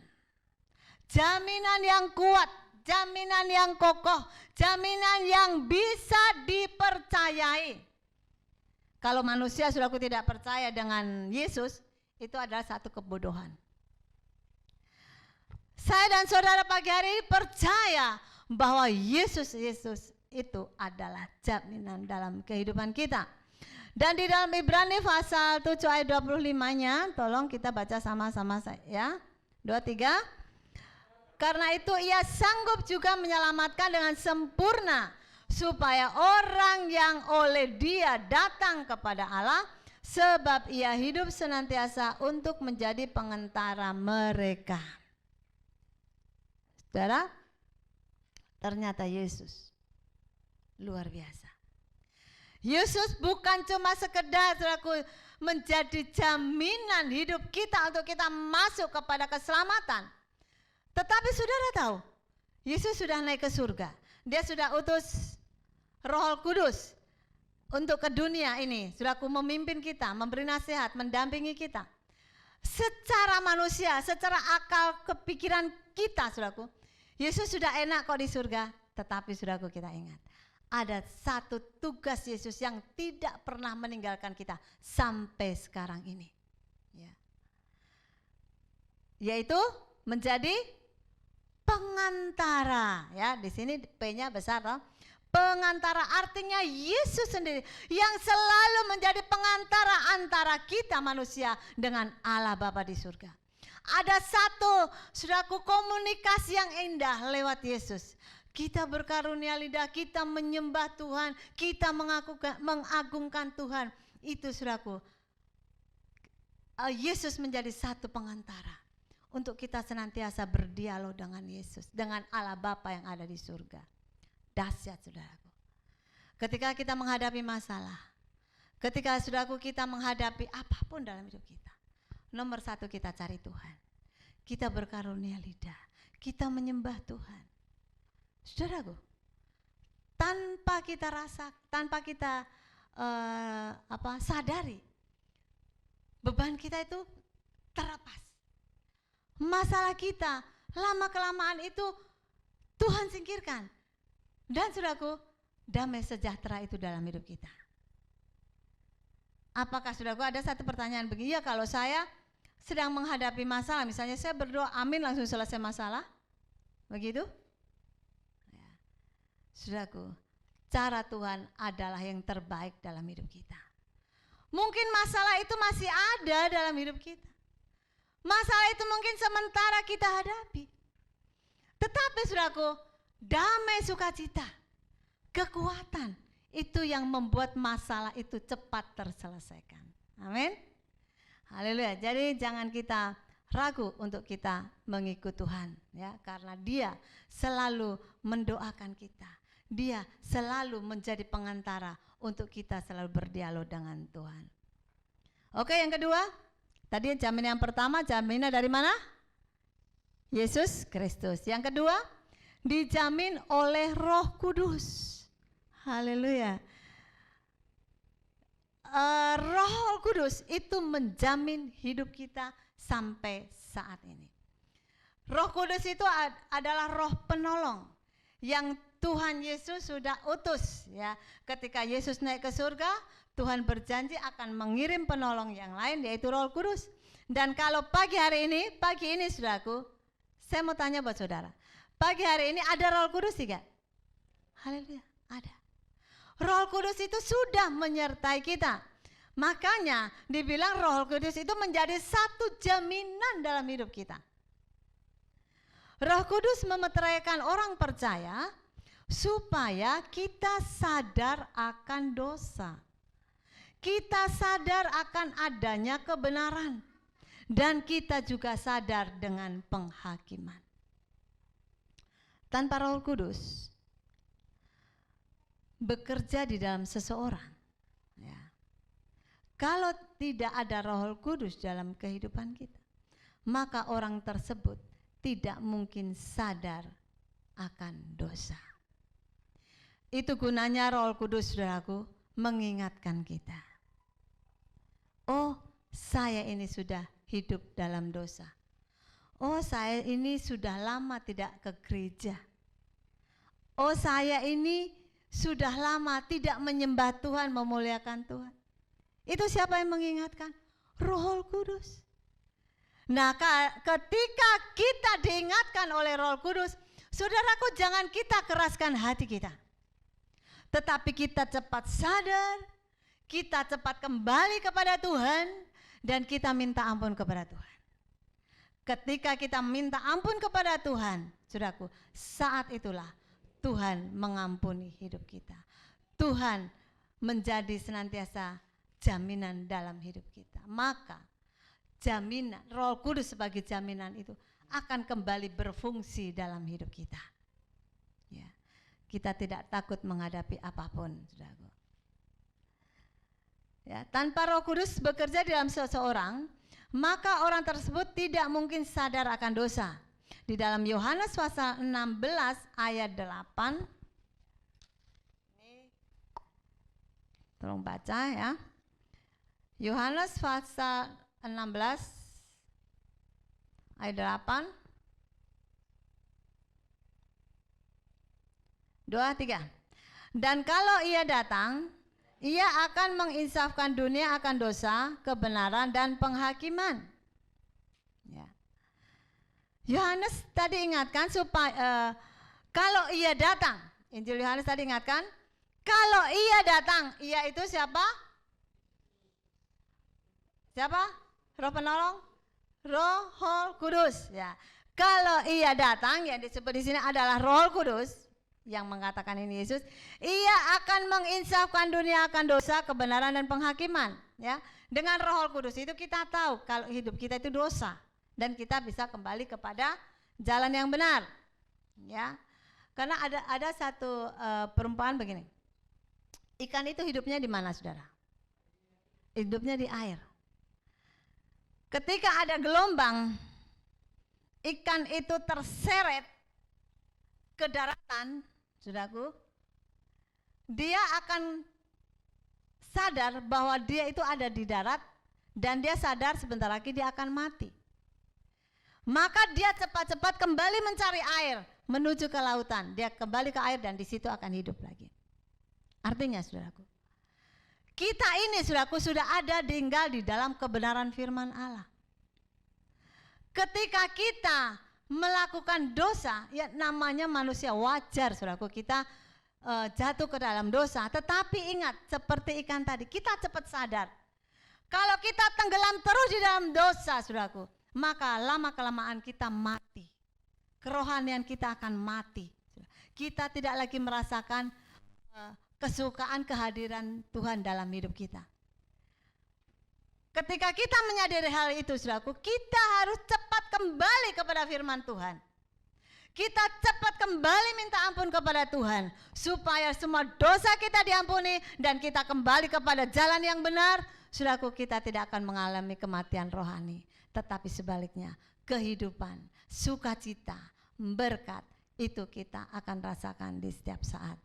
Jaminan yang kuat, jaminan yang kokoh, jaminan yang bisa dipercayai. Kalau manusia saudaraku tidak percaya dengan Yesus, itu adalah satu kebodohan. Saya dan saudara pagi hari ini percaya bahwa Yesus itu adalah jaminan dalam kehidupan kita. Dan di dalam Ibrani pasal 7 ayat 25-nya, tolong kita baca sama-sama ya. 2, 3. Karena itu ia sanggup juga menyelamatkan dengan sempurna, supaya orang yang oleh Dia datang kepada Allah, sebab ia hidup senantiasa untuk menjadi pengantara mereka. Saudara, ternyata Yesus luar biasa. Yesus bukan cuma sekedar saudaraku menjadi jaminan hidup kita untuk kita masuk kepada keselamatan. Tetapi saudara tahu, Yesus sudah naik ke surga. Dia sudah utus Roh Kudus untuk ke dunia ini. Saudaraku, memimpin kita, memberi nasihat, mendampingi kita. Secara manusia, secara akal kepikiran kita, saudaraku, Yesus sudah enak kok di surga. Tetapi saudaraku, kita ingat, ada satu tugas Yesus yang tidak pernah meninggalkan kita sampai sekarang ini, ya. Yaitu menjadi pengantara, ya. Di sini P-nya besar, toh. Pengantara artinya Yesus sendiri yang selalu menjadi pengantara antara kita manusia dengan Allah Bapa di surga. Ada satu, saudaraku, komunikasi yang indah lewat Yesus. Kita berkarunia lidah, kita menyembah Tuhan, kita mengagungkan Tuhan. Itu saudaraku, Yesus menjadi satu pengantara untuk kita senantiasa berdialog dengan Yesus, dengan Allah Bapa yang ada di surga. Dahsyat saudaraku. Ketika kita menghadapi masalah, ketika saudaraku kita menghadapi apapun dalam hidup kita, nomor satu kita cari Tuhan. Kita berkarunia lidah, kita menyembah Tuhan. Saudaraku, tanpa kita rasa, tanpa kita sadari, beban kita itu terlepas. Masalah kita lama kelamaan itu Tuhan singkirkan. Dan saudaraku, damai sejahtera itu dalam hidup kita. Apakah saudaraku ada satu pertanyaan begini, ya kalau saya sedang menghadapi masalah, misalnya saya berdoa amin langsung selesai masalah, begitu? Ya. Saudaraku, cara Tuhan adalah yang terbaik dalam hidup kita. Mungkin masalah itu masih ada dalam hidup kita. Masalah itu mungkin sementara kita hadapi. Tetapi saudaraku, damai sukacita, kekuatan itu yang membuat masalah itu cepat terselesaikan. Amin. Haleluya. Jadi jangan kita ragu untuk kita mengikut Tuhan, ya, karena Dia selalu mendoakan kita. Dia selalu menjadi pengantara untuk kita selalu berdialog dengan Tuhan. Oke, yang kedua, tadi jaminan yang pertama, jaminan dari mana? Yesus Kristus. Yang kedua, dijamin oleh Roh Kudus. Haleluya. Roh Kudus itu menjamin hidup kita sampai saat ini. Roh Kudus itu adalah roh penolong yang Tuhan Yesus sudah utus, ya. Ketika Yesus naik ke surga, Tuhan berjanji akan mengirim penolong yang lain, yaitu Roh Kudus. Dan kalau pagi ini saudaraku, saya mau tanya buat saudara, pagi hari ini ada Roh Kudus tidak? Haleluya, ada. Roh Kudus itu sudah menyertai kita. Makanya dibilang Roh Kudus itu menjadi satu jaminan dalam hidup kita. Roh Kudus memeteraikan orang percaya supaya kita sadar akan dosa. Kita sadar akan adanya kebenaran. Dan kita juga sadar dengan penghakiman. Tanpa Roh Kudus bekerja di dalam seseorang, ya. Kalau tidak ada Roh Kudus dalam kehidupan kita, maka orang tersebut tidak mungkin sadar akan dosa. Itu gunanya Roh Kudus, saudaraku, mengingatkan kita. Oh, saya ini sudah hidup dalam dosa. Oh, saya ini sudah lama tidak ke gereja. Oh, saya ini sudah lama tidak menyembah Tuhan, memuliakan Tuhan. Itu siapa yang mengingatkan? Roh Kudus. Nah, ketika kita diingatkan oleh Roh Kudus, saudaraku, jangan kita keraskan hati kita. Tetapi kita cepat sadar, kita cepat kembali kepada Tuhan, dan kita minta ampun kepada Tuhan. Ketika kita minta ampun kepada Tuhan, saudaraku, saat itulah Tuhan mengampuni hidup kita. Tuhan menjadi senantiasa jaminan dalam hidup kita. Maka jaminan, Roh Kudus sebagai jaminan itu akan kembali berfungsi dalam hidup kita. Ya, kita tidak takut menghadapi apapun, saudaraku. Ya, tanpa Roh Kudus bekerja di dalam seseorang, maka orang tersebut tidak mungkin sadar akan dosa. Di dalam Yohanes pasal 16 ayat 8, ini tolong baca ya. Yohanes pasal 16 ayat 8, 2, 3. Dan kalau ia datang, ia akan menginsafkan dunia akan dosa, kebenaran, dan penghakiman. Ya. Yohanes tadi ingatkan supaya kalau ia datang, Injil Yohanes tadi ingatkan, kalau ia datang, ia itu siapa? Siapa? Roh penolong? Roh Kudus. Ya. Kalau ia datang, yang disebut di sini adalah Roh Kudus, yang mengatakan ini Yesus, ia akan menginsafkan dunia akan dosa, kebenaran, dan penghakiman. Ya, dengan Roh Kudus itu kita tahu kalau hidup kita itu dosa dan kita bisa kembali kepada jalan yang benar. Ya, karena ada satu perumpamaan begini. Ikan itu hidupnya di mana, saudara? Hidupnya di air. Ketika ada gelombang, ikan itu terseret ke daratan, saudaraku, dia akan sadar bahwa dia itu ada di darat dan dia sadar sebentar lagi dia akan mati. Maka dia cepat-cepat kembali mencari air, menuju ke lautan. Dia kembali ke air dan di situ akan hidup lagi. Artinya, saudaraku, kita ini, saudaraku, sudah ada tinggal di dalam kebenaran firman Allah. Ketika kita melakukan dosa, ya namanya manusia wajar, saudaraku, kita jatuh ke dalam dosa. Tetapi ingat, seperti ikan tadi, kita cepat sadar. Kalau kita tenggelam terus di dalam dosa, saudaraku, maka lama-kelamaan kita mati. Kerohanian kita akan mati. Kita tidak lagi merasakan kesukaan kehadiran Tuhan dalam hidup kita. Ketika kita menyadari hal itu, saudaraku, kita harus cepat kembali kepada firman Tuhan. Kita cepat kembali minta ampun kepada Tuhan, supaya semua dosa kita diampuni dan kita kembali kepada jalan yang benar. Saudaraku, kita tidak akan mengalami kematian rohani, tetapi sebaliknya kehidupan, sukacita, berkat itu kita akan rasakan di setiap saat.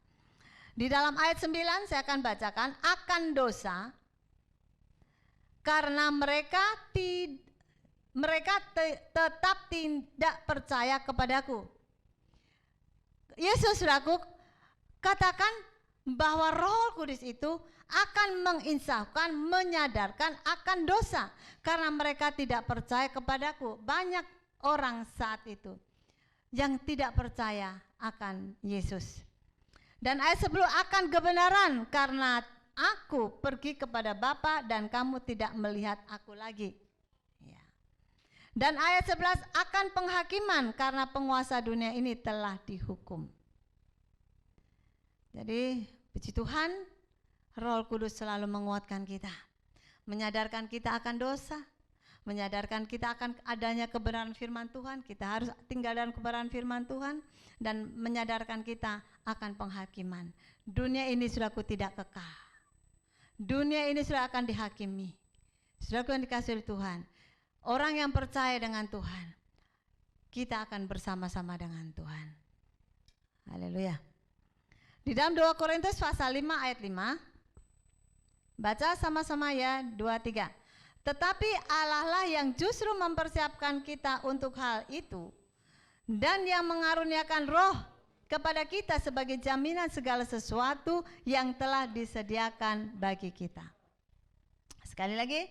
Di dalam ayat 9 saya akan bacakan, akan dosa karena mereka tetap tidak percaya kepadaku. Yesus, saudaraku, katakan bahwa Roh Kudus itu akan menginsafkan, menyadarkan akan dosa karena mereka tidak percaya kepadaku. Banyak orang saat itu yang tidak percaya akan Yesus. Dan ayat 10, akan kebenaran karena aku pergi kepada Bapa dan kamu tidak melihat aku lagi. Ya. Dan ayat 11, akan penghakiman karena penguasa dunia ini telah dihukum. Jadi puji Tuhan, Roh Kudus selalu menguatkan kita, menyadarkan kita akan dosa, menyadarkan kita akan adanya kebenaran firman Tuhan. Kita harus tinggal dalam kebenaran firman Tuhan dan menyadarkan kita akan penghakiman. Dunia ini, saudaraku, tidak kekal. Dunia ini sudah akan dihakimi. Saudaraku yang dikasihi Tuhan, orang yang percaya dengan Tuhan, kita akan bersama-sama dengan Tuhan. Haleluya. Di dalam 2 Korintus pasal 5 ayat 5. Baca sama-sama ya, 2, 3. Tetapi Allah lah yang justru mempersiapkan kita untuk hal itu, dan yang mengaruniakan roh kepada kita sebagai jaminan segala sesuatu yang telah disediakan bagi kita. Sekali lagi,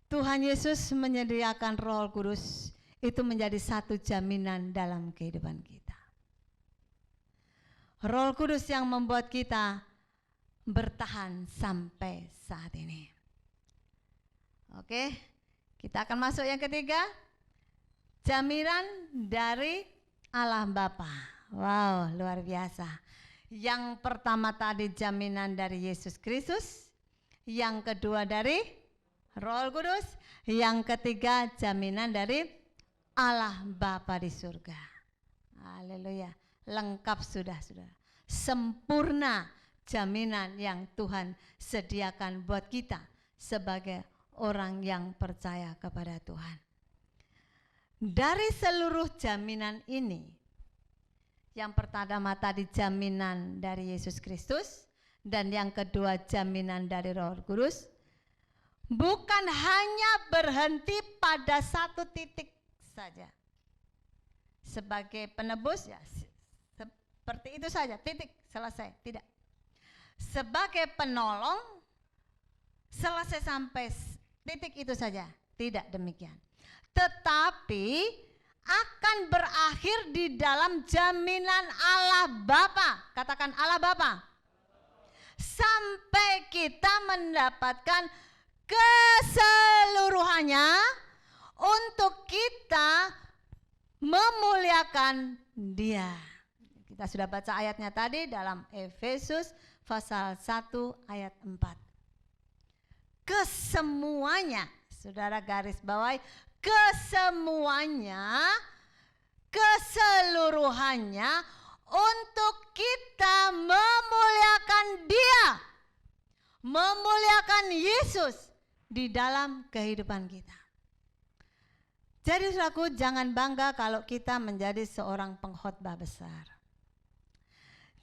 Tuhan Yesus menyediakan Roh Kudus, itu menjadi satu jaminan dalam kehidupan kita. Roh Kudus yang membuat kita bertahan sampai saat ini. Oke, kita akan masuk yang ketiga, jaminan dari Allah Bapa. Wow, luar biasa. Yang pertama tadi jaminan dari Yesus Kristus, yang kedua dari Roh Kudus, yang ketiga jaminan dari Allah Bapa di surga. Haleluya, lengkap sudah. Sempurna jaminan yang Tuhan sediakan buat kita sebagai orang yang percaya kepada Tuhan. Dari seluruh jaminan ini, yang pertama tadi jaminan dari Yesus Kristus, dan yang kedua jaminan dari Roh Kudus, bukan hanya berhenti pada satu titik saja. Sebagai penebus ya seperti itu saja, titik, selesai, tidak. Sebagai penolong selesai sampai titik itu saja, tidak demikian. Tetapi akan berakhir di dalam jaminan Allah Bapa. Katakan Allah Bapa. Sampai kita mendapatkan keseluruhannya untuk kita memuliakan Dia. Kita sudah baca ayatnya tadi dalam Efesus pasal 1 ayat 4. Kesemuanya, saudara garis bawahi, kesemuanya, keseluruhannya untuk kita memuliakan Dia, memuliakan Yesus di dalam kehidupan kita. Jadi saudaraku, jangan bangga kalau kita menjadi seorang pengkhotbah besar.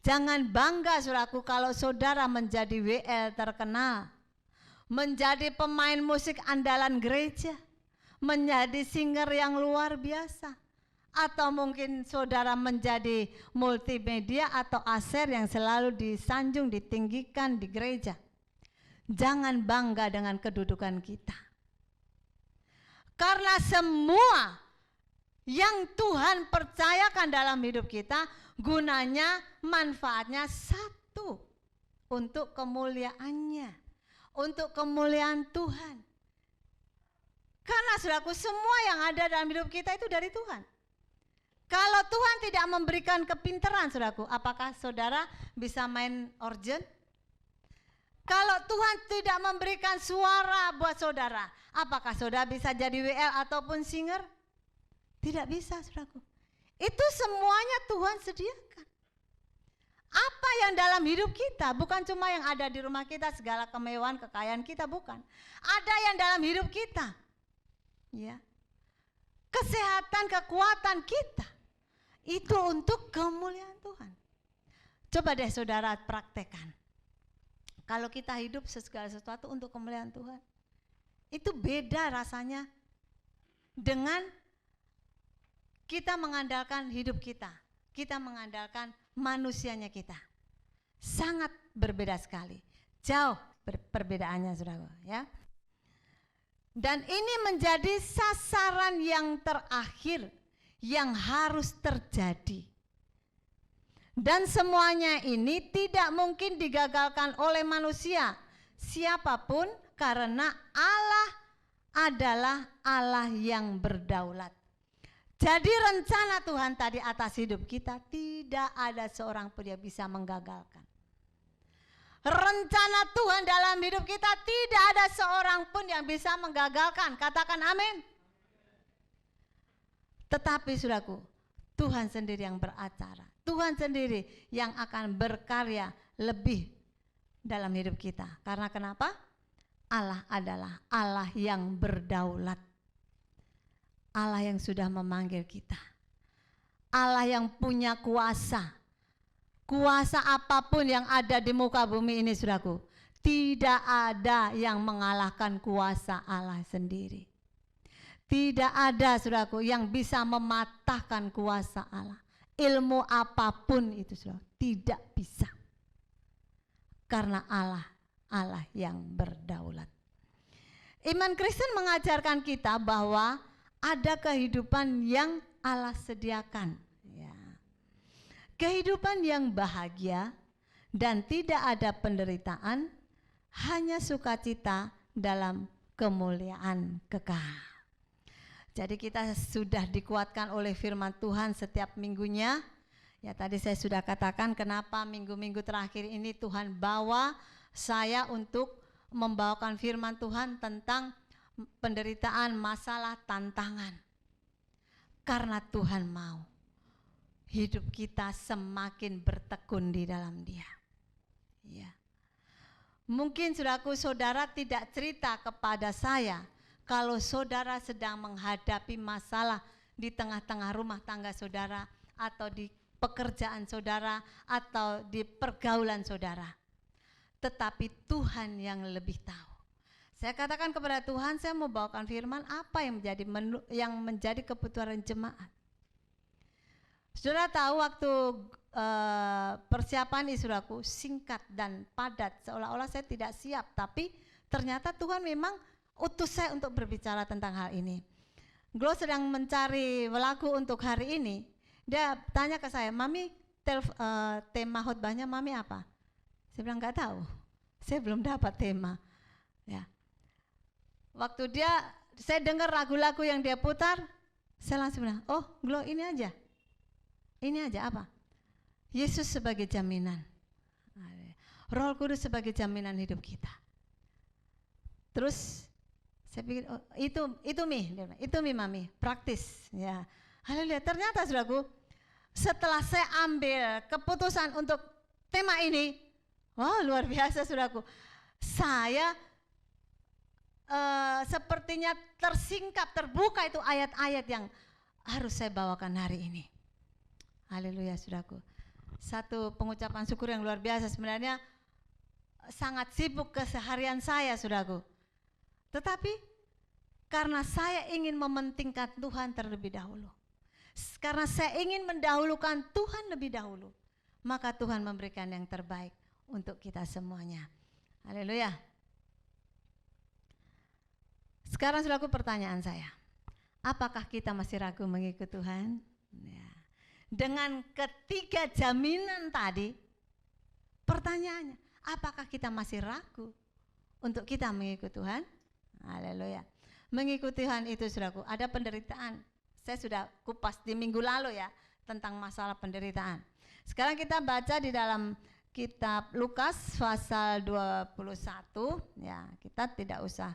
Jangan bangga saudaraku kalau saudara menjadi WL terkenal, menjadi pemain musik andalan gereja, menjadi singer yang luar biasa, atau mungkin saudara menjadi multimedia atau aser yang selalu disanjung, ditinggikan di gereja. Jangan bangga dengan kedudukan kita, karena semua yang Tuhan percayakan dalam hidup kita gunanya, manfaatnya satu, untuk kemuliaannya, untuk kemuliaan Tuhan. Karena saudaraku, semua yang ada dalam hidup kita itu dari Tuhan. Kalau Tuhan tidak memberikan kepintaran saudaraku, apakah saudara bisa main organ? Kalau Tuhan tidak memberikan suara buat saudara, apakah saudara bisa jadi WL ataupun singer? Tidak bisa saudaraku. Itu semuanya Tuhan sediakan. Apa yang dalam hidup kita, bukan cuma yang ada di rumah kita, segala kemewahan, kekayaan kita, bukan. Ada yang dalam hidup kita, ya, kesehatan, kekuatan kita, itu untuk kemuliaan Tuhan. Coba deh saudara praktekkan. Kalau kita hidup segala sesuatu untuk kemuliaan Tuhan, itu beda rasanya dengan kita mengandalkan hidup kita, kita mengandalkan manusianya kita. Sangat berbeda sekali, jauh perbedaannya saudara, ya. Dan ini menjadi sasaran yang terakhir yang harus terjadi. Dan semuanya ini tidak mungkin digagalkan oleh manusia, siapapun, karena Allah adalah Allah yang berdaulat. Jadi rencana Tuhan tadi atas hidup kita tidak ada seorang pun yang bisa menggagalkan. Rencana Tuhan dalam hidup kita tidak ada seorang pun yang bisa menggagalkan. Katakan amin. Tetapi saudaraku, Tuhan sendiri yang beracara. Tuhan sendiri yang akan berkarya lebih dalam hidup kita. Karena kenapa? Allah adalah Allah yang berdaulat. Allah yang sudah memanggil kita. Allah yang punya kuasa. Kuasa apapun yang ada di muka bumi ini, saudaraku, tidak ada yang mengalahkan kuasa Allah sendiri. Tidak ada, saudaraku, yang bisa mematahkan kuasa Allah. Ilmu apapun itu, saudara, tidak bisa. Karena Allah yang berdaulat. Iman Kristen mengajarkan kita bahwa ada kehidupan yang Allah sediakan. Ya. Kehidupan yang bahagia dan tidak ada penderitaan, hanya sukacita dalam kemuliaan kekal. Jadi kita sudah dikuatkan oleh firman Tuhan setiap minggunya. Ya, tadi saya sudah katakan kenapa minggu-minggu terakhir ini Tuhan bawa saya untuk membawakan firman Tuhan tentang penderitaan, masalah, tantangan. Karena Tuhan mau hidup kita semakin bertekun di dalam Dia. Ya. Mungkin saudara tidak cerita kepada saya kalau saudara sedang menghadapi masalah di tengah-tengah rumah tangga saudara, atau di pekerjaan saudara, atau di pergaulan saudara. Tetapi Tuhan yang lebih tahu. Saya katakan kepada Tuhan, saya mau bawakan firman apa yang menjadi kebutuhan jemaat. Saudara tahu waktu persiapan saudaraku singkat dan padat, seolah-olah saya tidak siap, tapi ternyata Tuhan memang utus saya untuk berbicara tentang hal ini. Glo sedang mencari lagu untuk hari ini. Dia tanya ke saya, Mami, tema khotbahnya Mami apa? Saya bilang nggak tahu. Saya belum dapat tema. Ya. Waktu saya dengar lagu-lagu yang dia putar, saya langsung bilang, oh Glo ini aja. Ini aja apa? Yesus sebagai jaminan. Roh Kudus sebagai jaminan hidup kita. Terus saya pikir, oh, itu mi Mami, praktis. Ya, haleluya. Ternyata saudaraku, setelah saya ambil keputusan untuk tema ini, wah luar biasa saudaraku. Saya sepertinya tersingkap, terbuka itu ayat-ayat yang harus saya bawakan hari ini. Haleluya saudaraku. Satu pengucapan syukur yang luar biasa, sebenarnya sangat sibuk keseharian saya saudaraku. Tetapi karena saya ingin mementingkan Tuhan terlebih dahulu, karena saya ingin mendahulukan Tuhan lebih dahulu, maka Tuhan memberikan yang terbaik untuk kita semuanya. Haleluya. Sekarang saudaraku, pertanyaan saya, apakah kita masih ragu mengikut Tuhan? Ya. Dengan ketiga jaminan tadi, pertanyaannya, apakah kita masih ragu untuk kita mengikut Tuhan? Haleluya. Mengikuti Tuhan itu saudaraku, ada penderitaan. Saya sudah kupas di minggu lalu ya tentang masalah penderitaan. Sekarang kita baca di dalam kitab Lukas pasal 21 ya. Kita tidak usah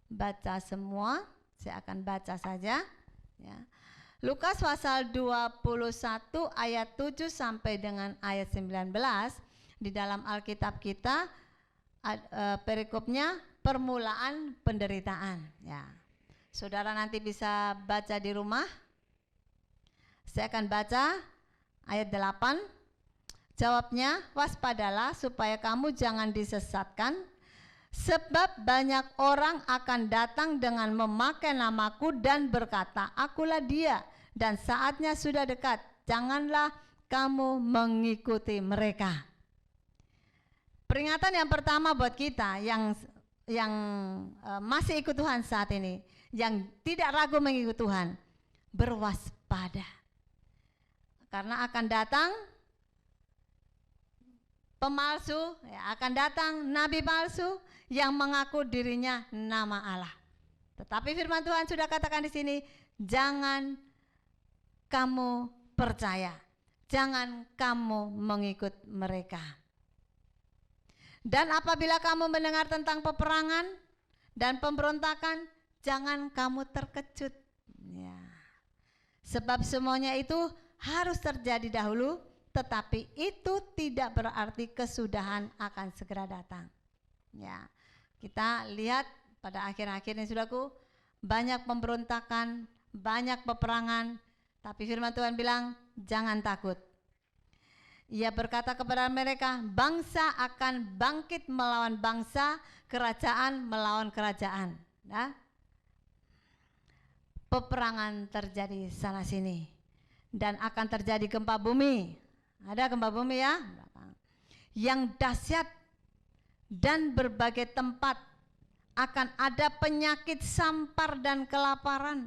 baca semua, saya akan baca saja ya. Lukas pasal 21 ayat 7 sampai dengan ayat 19 di dalam Alkitab kita, perikopnya permulaan penderitaan ya. Saudara nanti bisa baca di rumah. Saya akan baca ayat 8. Jawabnya, waspadalah supaya kamu jangan disesatkan, sebab banyak orang akan datang dengan memakai namaku dan berkata, akulah dia, dan saatnya sudah dekat. Janganlah kamu mengikuti mereka. Peringatan yang pertama buat kita yang masih ikut Tuhan saat ini, yang tidak ragu mengikut Tuhan, berwaspada. Karena akan datang pemalsu, ya, akan datang nabi palsu yang mengaku dirinya nama Allah. Tetapi firman Tuhan sudah katakan di sini, jangan kamu percaya, jangan kamu mengikut mereka. Dan apabila kamu mendengar tentang peperangan dan pemberontakan, jangan kamu terkejut. Ya. Sebab semuanya itu harus terjadi dahulu, tetapi itu tidak berarti kesudahan akan segera datang. Ya. Kita lihat pada akhir-akhir ini saudaraku, banyak pemberontakan, banyak peperangan, Tapi firman Tuhan bilang, jangan takut. Ia berkata kepada mereka, bangsa akan bangkit melawan bangsa, kerajaan melawan kerajaan. Nah, peperangan terjadi sana sini dan akan terjadi gempa bumi. Ada gempa bumi ya, yang dahsyat, dan berbagai tempat akan ada penyakit sampar dan kelaparan.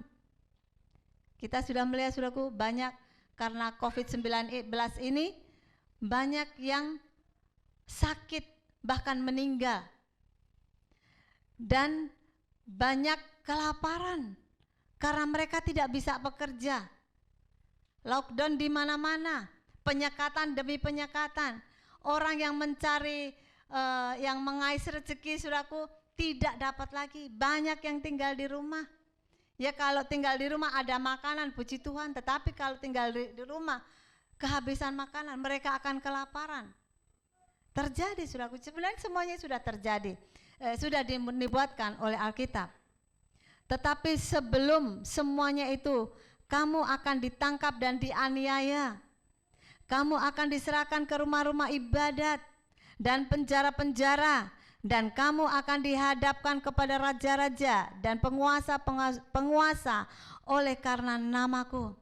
Kita sudah melihat, saudaraku, banyak karena COVID-19 ini banyak yang sakit bahkan meninggal, dan banyak kelaparan karena mereka tidak bisa bekerja. Lockdown di mana-mana, penyekatan demi penyekatan. Orang yang mencari, yang mengais rezeki, saudaraku, tidak dapat lagi. Banyak yang tinggal di rumah. Ya kalau tinggal di rumah ada makanan, puji Tuhan. Tetapi kalau tinggal di rumah kehabisan makanan, mereka akan kelaparan. Terjadi, saudaraku. Sebenarnya semuanya sudah terjadi, sudah dinubuatkan oleh Alkitab. Tetapi sebelum semuanya itu, kamu akan ditangkap dan dianiaya. Kamu akan diserahkan ke rumah-rumah ibadat dan penjara-penjara, dan kamu akan dihadapkan kepada raja-raja dan penguasa oleh karena namaku.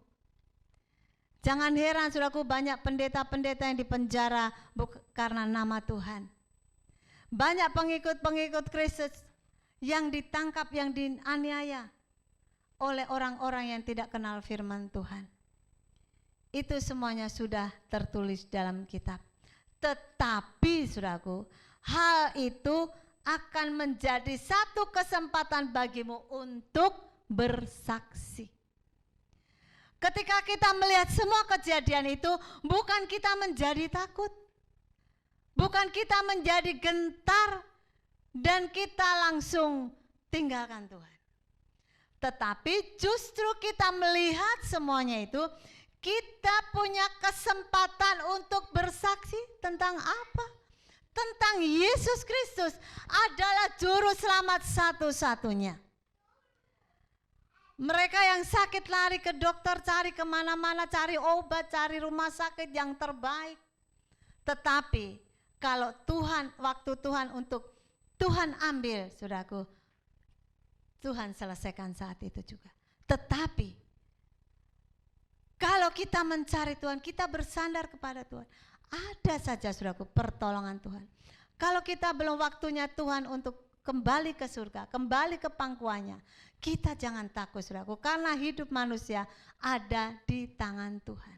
Jangan heran, saudaraku, banyak pendeta-pendeta yang dipenjara karena nama Tuhan. Banyak pengikut-pengikut Kristus yang ditangkap, yang dianiaya oleh orang-orang yang tidak kenal firman Tuhan. Itu semuanya sudah tertulis dalam kitab. Tetapi, saudaraku, hal itu akan menjadi satu kesempatan bagimu untuk bersaksi. Ketika kita melihat semua kejadian itu, bukan kita menjadi takut, bukan kita menjadi gentar, dan kita langsung tinggalkan Tuhan. Tetapi justru kita melihat semuanya itu, kita punya kesempatan untuk bersaksi tentang apa? Tentang Yesus Kristus adalah juru selamat satu-satunya. Mereka yang sakit lari ke dokter, cari kemana-mana, cari obat, cari rumah sakit yang terbaik. Tetapi kalau Tuhan, waktu Tuhan untuk Tuhan ambil, saudaraku, Tuhan selesaikan saat itu juga. Tetapi kalau kita mencari Tuhan, kita bersandar kepada Tuhan, ada saja, saudaraku, pertolongan Tuhan. Kalau kita belum waktunya Tuhan untuk kembali ke surga, kembali ke pangkuannya, kita jangan takut, saudaraku, karena hidup manusia ada di tangan Tuhan.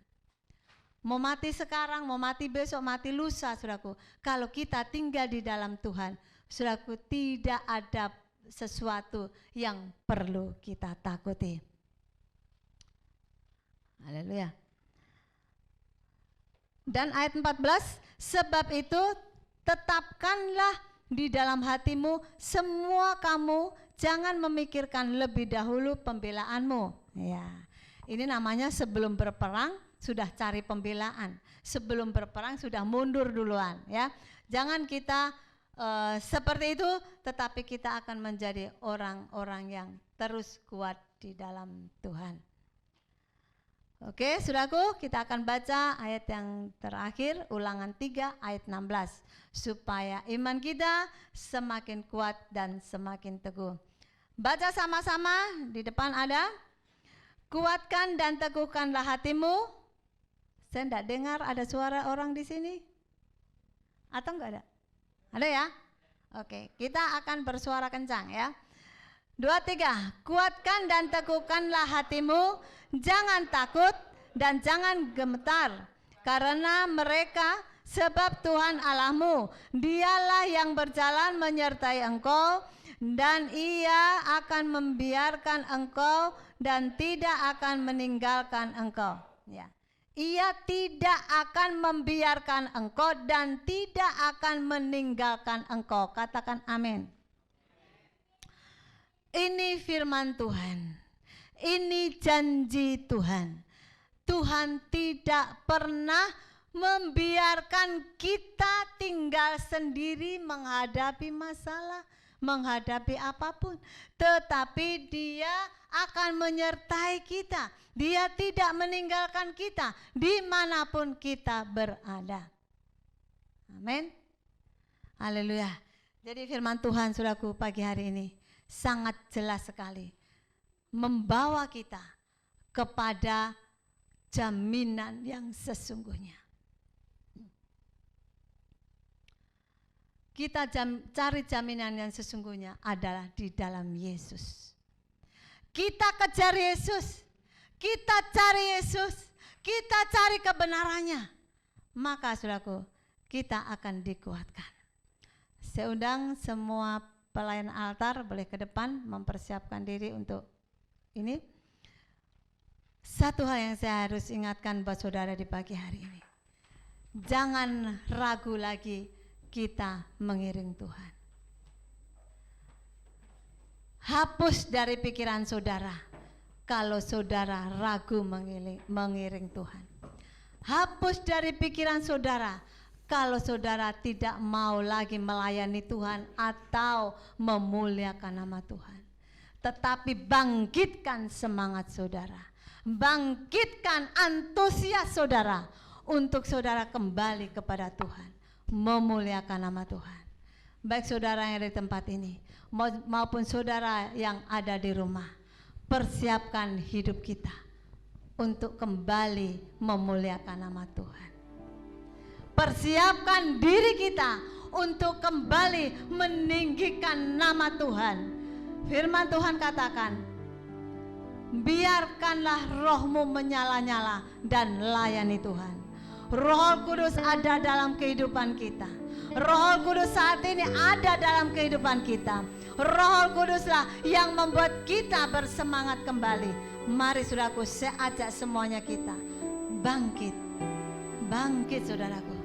Mau mati sekarang, mau mati besok, mati lusa, saudaraku, kalau kita tinggal di dalam Tuhan, saudaraku, tidak ada sesuatu yang perlu kita takuti. Haleluya. Dan ayat 14, sebab itu tetapkanlah di dalam hatimu semua kamu, jangan memikirkan lebih dahulu pembelaanmu. Ya, ini namanya sebelum berperang sudah cari pembelaan, sebelum berperang sudah mundur duluan. Ya, jangan kita seperti itu, tetapi kita akan menjadi orang-orang yang terus kuat di dalam Tuhan. Oke, saudaraku, kita akan baca ayat yang terakhir, Ulangan 3 ayat 16, supaya iman kita semakin kuat dan semakin teguh. Baca sama-sama, di depan ada, kuatkan dan teguhkanlah hatimu. Saya tidak dengar ada suara orang di sini, atau enggak ada? Ada ya? Oke, kita akan bersuara kencang ya. 2, 3, kuatkan dan teguhkanlah hatimu, jangan takut dan jangan gemetar karena mereka, sebab Tuhan Allahmu, dialah yang berjalan menyertai engkau, dan ia akan membiarkan engkau dan tidak akan meninggalkan engkau. Ya. Ia tidak akan membiarkan engkau dan tidak akan meninggalkan engkau. Katakan amin. Ini firman Tuhan, ini janji Tuhan. Tuhan tidak pernah membiarkan kita tinggal sendiri menghadapi masalah, menghadapi apapun. Tetapi Dia akan menyertai kita. Dia tidak meninggalkan kita dimanapun kita berada. Amin. Haleluya. Jadi firman Tuhan saudaraku pagi hari ini sangat jelas sekali membawa kita kepada jaminan yang sesungguhnya. Kita cari jaminan yang sesungguhnya adalah di dalam Yesus. Kita kejar Yesus, kita cari Yesus, kita cari kebenarannya. Maka saudaraku, kita akan dikuatkan. Saya undang semua pelayan altar boleh ke depan mempersiapkan diri untuk ini. Satu hal yang saya harus ingatkan buat saudara di pagi hari ini. Jangan ragu lagi kita mengiring Tuhan. Hapus dari pikiran saudara kalau saudara ragu mengiring Tuhan. Hapus dari pikiran saudara kalau saudara tidak mau lagi melayani Tuhan atau memuliakan nama Tuhan. Tetapi bangkitkan semangat saudara, bangkitkan antusias saudara untuk saudara kembali kepada Tuhan, memuliakan nama Tuhan. Baik saudara yang ada di tempat ini maupun saudara yang ada di rumah, persiapkan hidup kita untuk kembali memuliakan nama Tuhan. Persiapkan diri kita untuk kembali meninggikan nama Tuhan. Firman Tuhan katakan, biarkanlah rohmu menyala-nyala dan layani Tuhan. Roh Kudus ada dalam kehidupan kita. Roh Kudus saat ini ada dalam kehidupan kita. Roh Kuduslah yang membuat kita bersemangat kembali. Mari saudaraku, saya ajak semuanya kita bangkit. Bangkit saudaraku.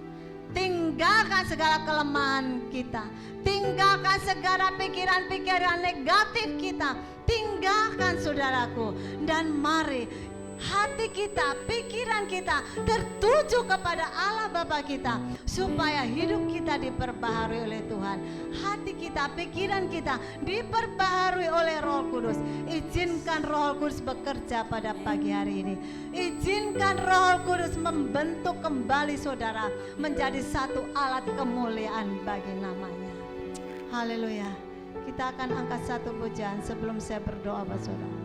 Tinggalkan segala kelemahan kita. Tinggalkan segala pikiran-pikiran negatif kita. Tinggalkan saudaraku. Dan mari hati kita, pikiran kita tertuju kepada Allah Bapa kita, supaya hidup kita diperbaharui oleh Tuhan. Hati kita, pikiran kita diperbaharui oleh Roh Kudus. Izinkan Roh Kudus bekerja pada pagi hari ini. Izinkan Roh Kudus membentuk kembali saudara menjadi satu alat kemuliaan bagi namanya. Haleluya. Kita akan angkat satu pujian sebelum saya berdoa buat saudara.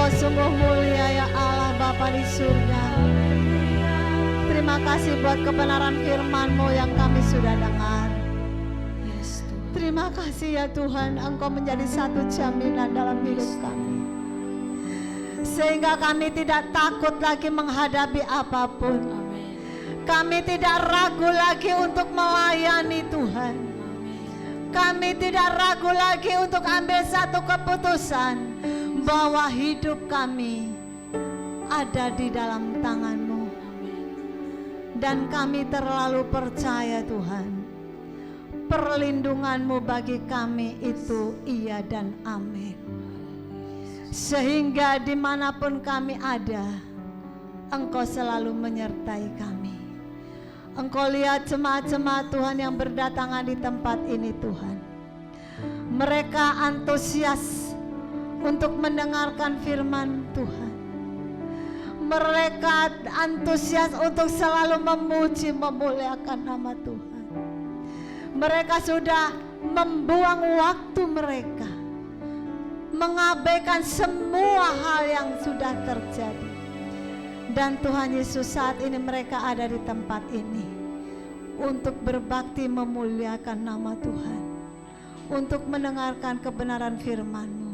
Engkau sungguh mulia ya Allah Bapa di surga. Terima kasih buat kebenaran firman-Mu yang kami sudah dengar. Yes, Tuhan. Terima kasih ya Tuhan, Engkau menjadi satu jaminan dalam hidup kami. Sehingga kami tidak takut lagi menghadapi apapun. Amin. Kami tidak ragu lagi untuk melayani Tuhan. Kami tidak ragu lagi untuk ambil satu keputusan bahwa hidup kami ada di dalam tangan-Mu. Dan kami terlalu percaya Tuhan, perlindungan-Mu bagi kami itu iya dan amin. Sehingga dimanapun kami ada, Engkau selalu menyertai kami. Engkau lihat jemaat-jemaat Tuhan yang berdatangan di tempat ini Tuhan. Mereka antusias untuk mendengarkan firman Tuhan. Mereka antusias untuk selalu memuji, memuliakan nama Tuhan. Mereka sudah membuang waktu mereka, mengabaikan semua hal yang sudah terjadi. Dan Tuhan Yesus, saat ini mereka ada di tempat ini untuk berbakti memuliakan nama Tuhan, untuk mendengarkan kebenaran firman-Mu.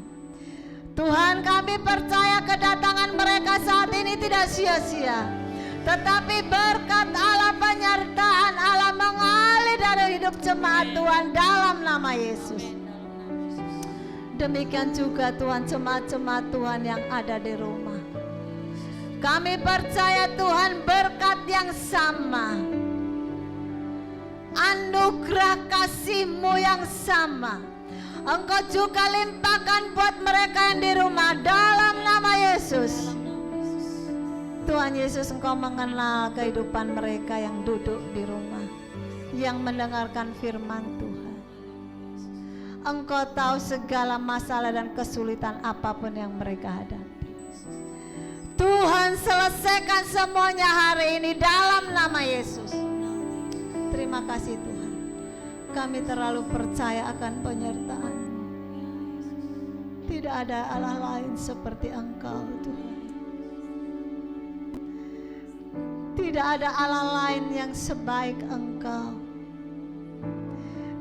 Tuhan, kami percaya kedatangan mereka saat ini tidak sia-sia, tetapi berkat Allah, penyertaan Allah mengalir dari hidup jemaat Tuhan dalam nama Yesus. Demikian juga Tuhan, jemaat-jemaat Tuhan yang ada di rumah. Kami percaya Tuhan, berkat yang sama, anugerah kasih-Mu yang sama Engkau juga limpahkan buat mereka yang di rumah dalam nama Yesus. Tuhan Yesus, Engkau mengenal kehidupan mereka yang duduk di rumah, yang mendengarkan firman Tuhan. Engkau tahu segala masalah dan kesulitan apapun yang mereka hadapi. Tuhan, selesaikan semuanya hari ini dalam nama Yesus. Terima kasih Tuhan. Kami terlalu percaya akan penyertaan. Tidak ada Allah lain seperti Engkau Tuhan. Tidak ada Allah lain yang sebaik Engkau.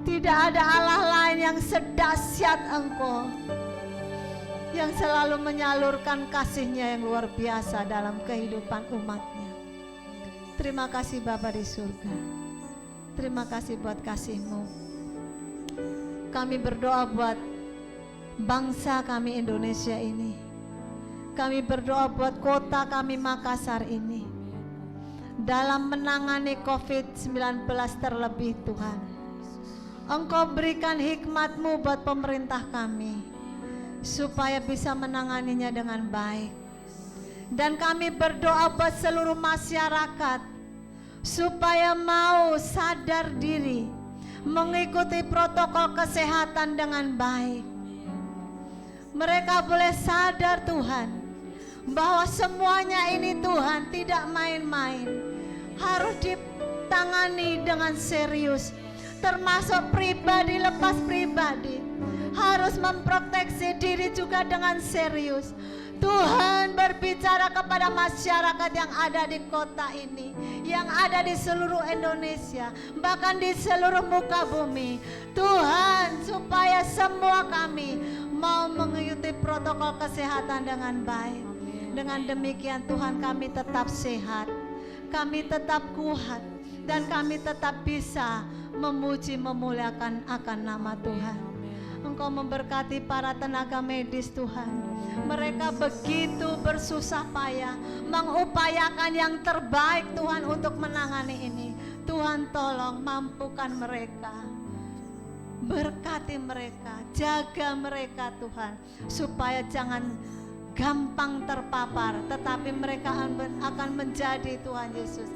Tidak ada Allah lain yang sedahsyat Engkau, yang selalu menyalurkan kasih-Nya yang luar biasa dalam kehidupan umat-Nya. Terima kasih Bapa di surga. Terima kasih buat kasih-Mu. Kami berdoa buat bangsa kami Indonesia ini. Kami berdoa buat kota kami Makassar ini, dalam menangani COVID-19 terlebih Tuhan. Engkau berikan hikmat-Mu buat pemerintah kami, supaya bisa menanganinya dengan baik. Dan kami berdoa buat seluruh masyarakat, supaya mau sadar diri, mengikuti protokol kesehatan dengan baik. Mereka boleh sadar Tuhan, bahwa semuanya ini Tuhan tidak main-main, harus ditangani dengan serius, termasuk pribadi lepas pribadi, harus memproteksi diri juga dengan serius. Tuhan berbicara kepada masyarakat yang ada di kota ini, yang ada di seluruh Indonesia, bahkan di seluruh muka bumi. Tuhan, supaya semua kami mau mengikuti protokol kesehatan dengan baik. Dengan demikian Tuhan, kami tetap sehat, kami tetap kuat, dan kami tetap bisa memuji memuliakan akan nama Tuhan. Engkau memberkati para tenaga medis Tuhan. Mereka begitu bersusah payah mengupayakan yang terbaik Tuhan untuk menangani ini. Tuhan tolong mampukan mereka, berkati mereka, jaga mereka Tuhan, supaya jangan gampang terpapar, tetapi mereka akan menjadi Tuhan Yesus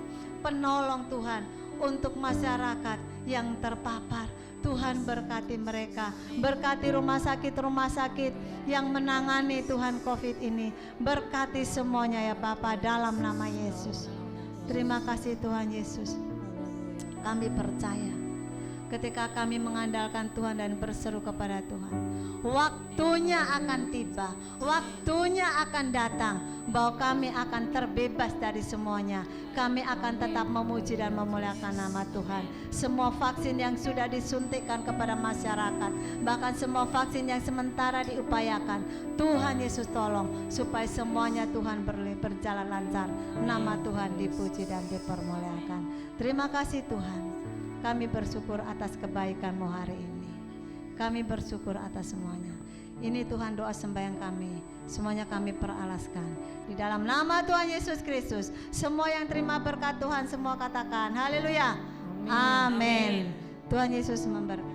penolong Tuhan untuk masyarakat yang terpapar. Tuhan berkati mereka, berkati rumah sakit yang menangani Tuhan COVID ini. Berkati semuanya ya Bapa dalam nama Yesus. Terima kasih Tuhan Yesus. Kami percaya ketika kami mengandalkan Tuhan dan berseru kepada Tuhan. Waktunya akan tiba, waktunya akan datang, bahwa kami akan terbebas dari semuanya. Kami akan tetap memuji dan memuliakan nama Tuhan. Semua vaksin yang sudah disuntikkan kepada masyarakat, bahkan semua vaksin yang sementara diupayakan, Tuhan Yesus tolong supaya semuanya Tuhan berjalan lancar. Nama Tuhan dipuji dan dipermuliakan. Terima kasih Tuhan. Kami bersyukur atas kebaikan-Mu hari ini. Kami bersyukur atas semuanya. Ini Tuhan doa sembahyang kami. Semuanya kami peralaskan di dalam nama Tuhan Yesus Kristus. Semua yang terima berkat Tuhan semua katakan haleluya. Amin. Tuhan Yesus memberkati.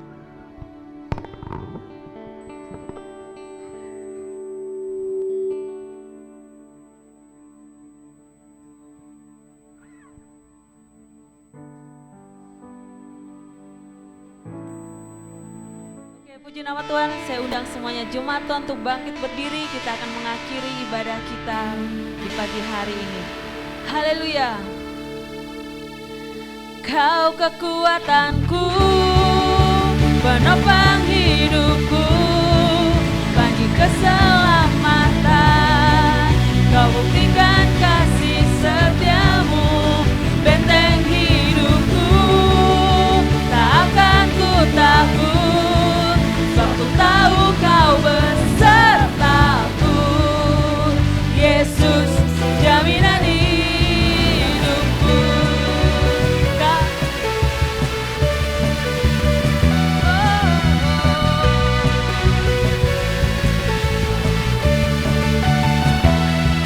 Puji nama Tuhan, saya undang semuanya jemaat Tuhan untuk bangkit berdiri. Kita akan mengakhiri ibadah kita di pagi hari ini. Haleluya. Kau kekuatanku, penopang hidupku, bagi keselamatan. Kau buktikan kasih setiamu, benteng hidupku, tak akan ku takut. Aku tahu kau besertaku, Yesus jaminan hidupku.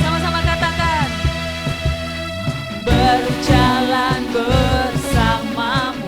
Sama-sama katakan, berjalan bersamamu.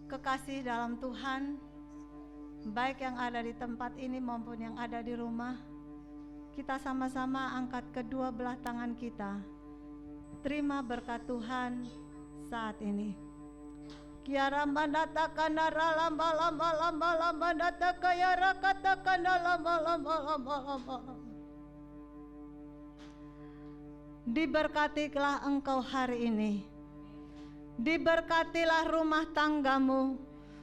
Kekasih dalam Tuhan, baik yang ada di tempat ini maupun yang ada di rumah, kita sama-sama angkat kedua belah tangan kita. Terima berkat Tuhan saat ini. Kiara mandatakana lamba lamba lamba lamba datakaya rakatakana lamba lamba lamba lamba. Diberkatilah engkau hari ini. Diberkatilah rumah tanggamu,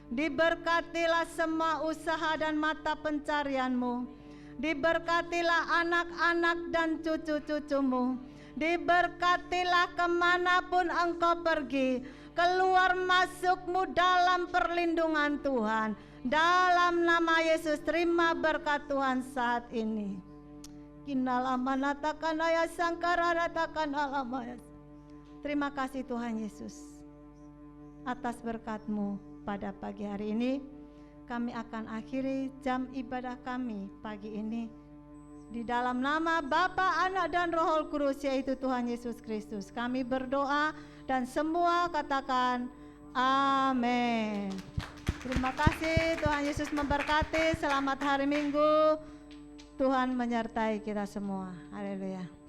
diberkatilah semua usaha dan mata pencarianmu, diberkatilah anak-anak dan cucu-cucumu, diberkatilah kemanapun engkau pergi, keluar masukmu dalam perlindungan Tuhan. Dalam nama Yesus, terima berkat Tuhan saat ini. Kinalamanatakanaya sangkaranatakanalamayas. Terima kasih Tuhan Yesus atas berkat-Mu pada pagi hari ini. Kami akan akhiri jam ibadah kami pagi ini di dalam nama Bapa, Anak, dan Roh Kudus, yaitu Tuhan Yesus Kristus. Kami berdoa dan semua katakan amin. Terima kasih, Tuhan Yesus memberkati. Selamat hari Minggu. Tuhan menyertai kita semua. Haleluya.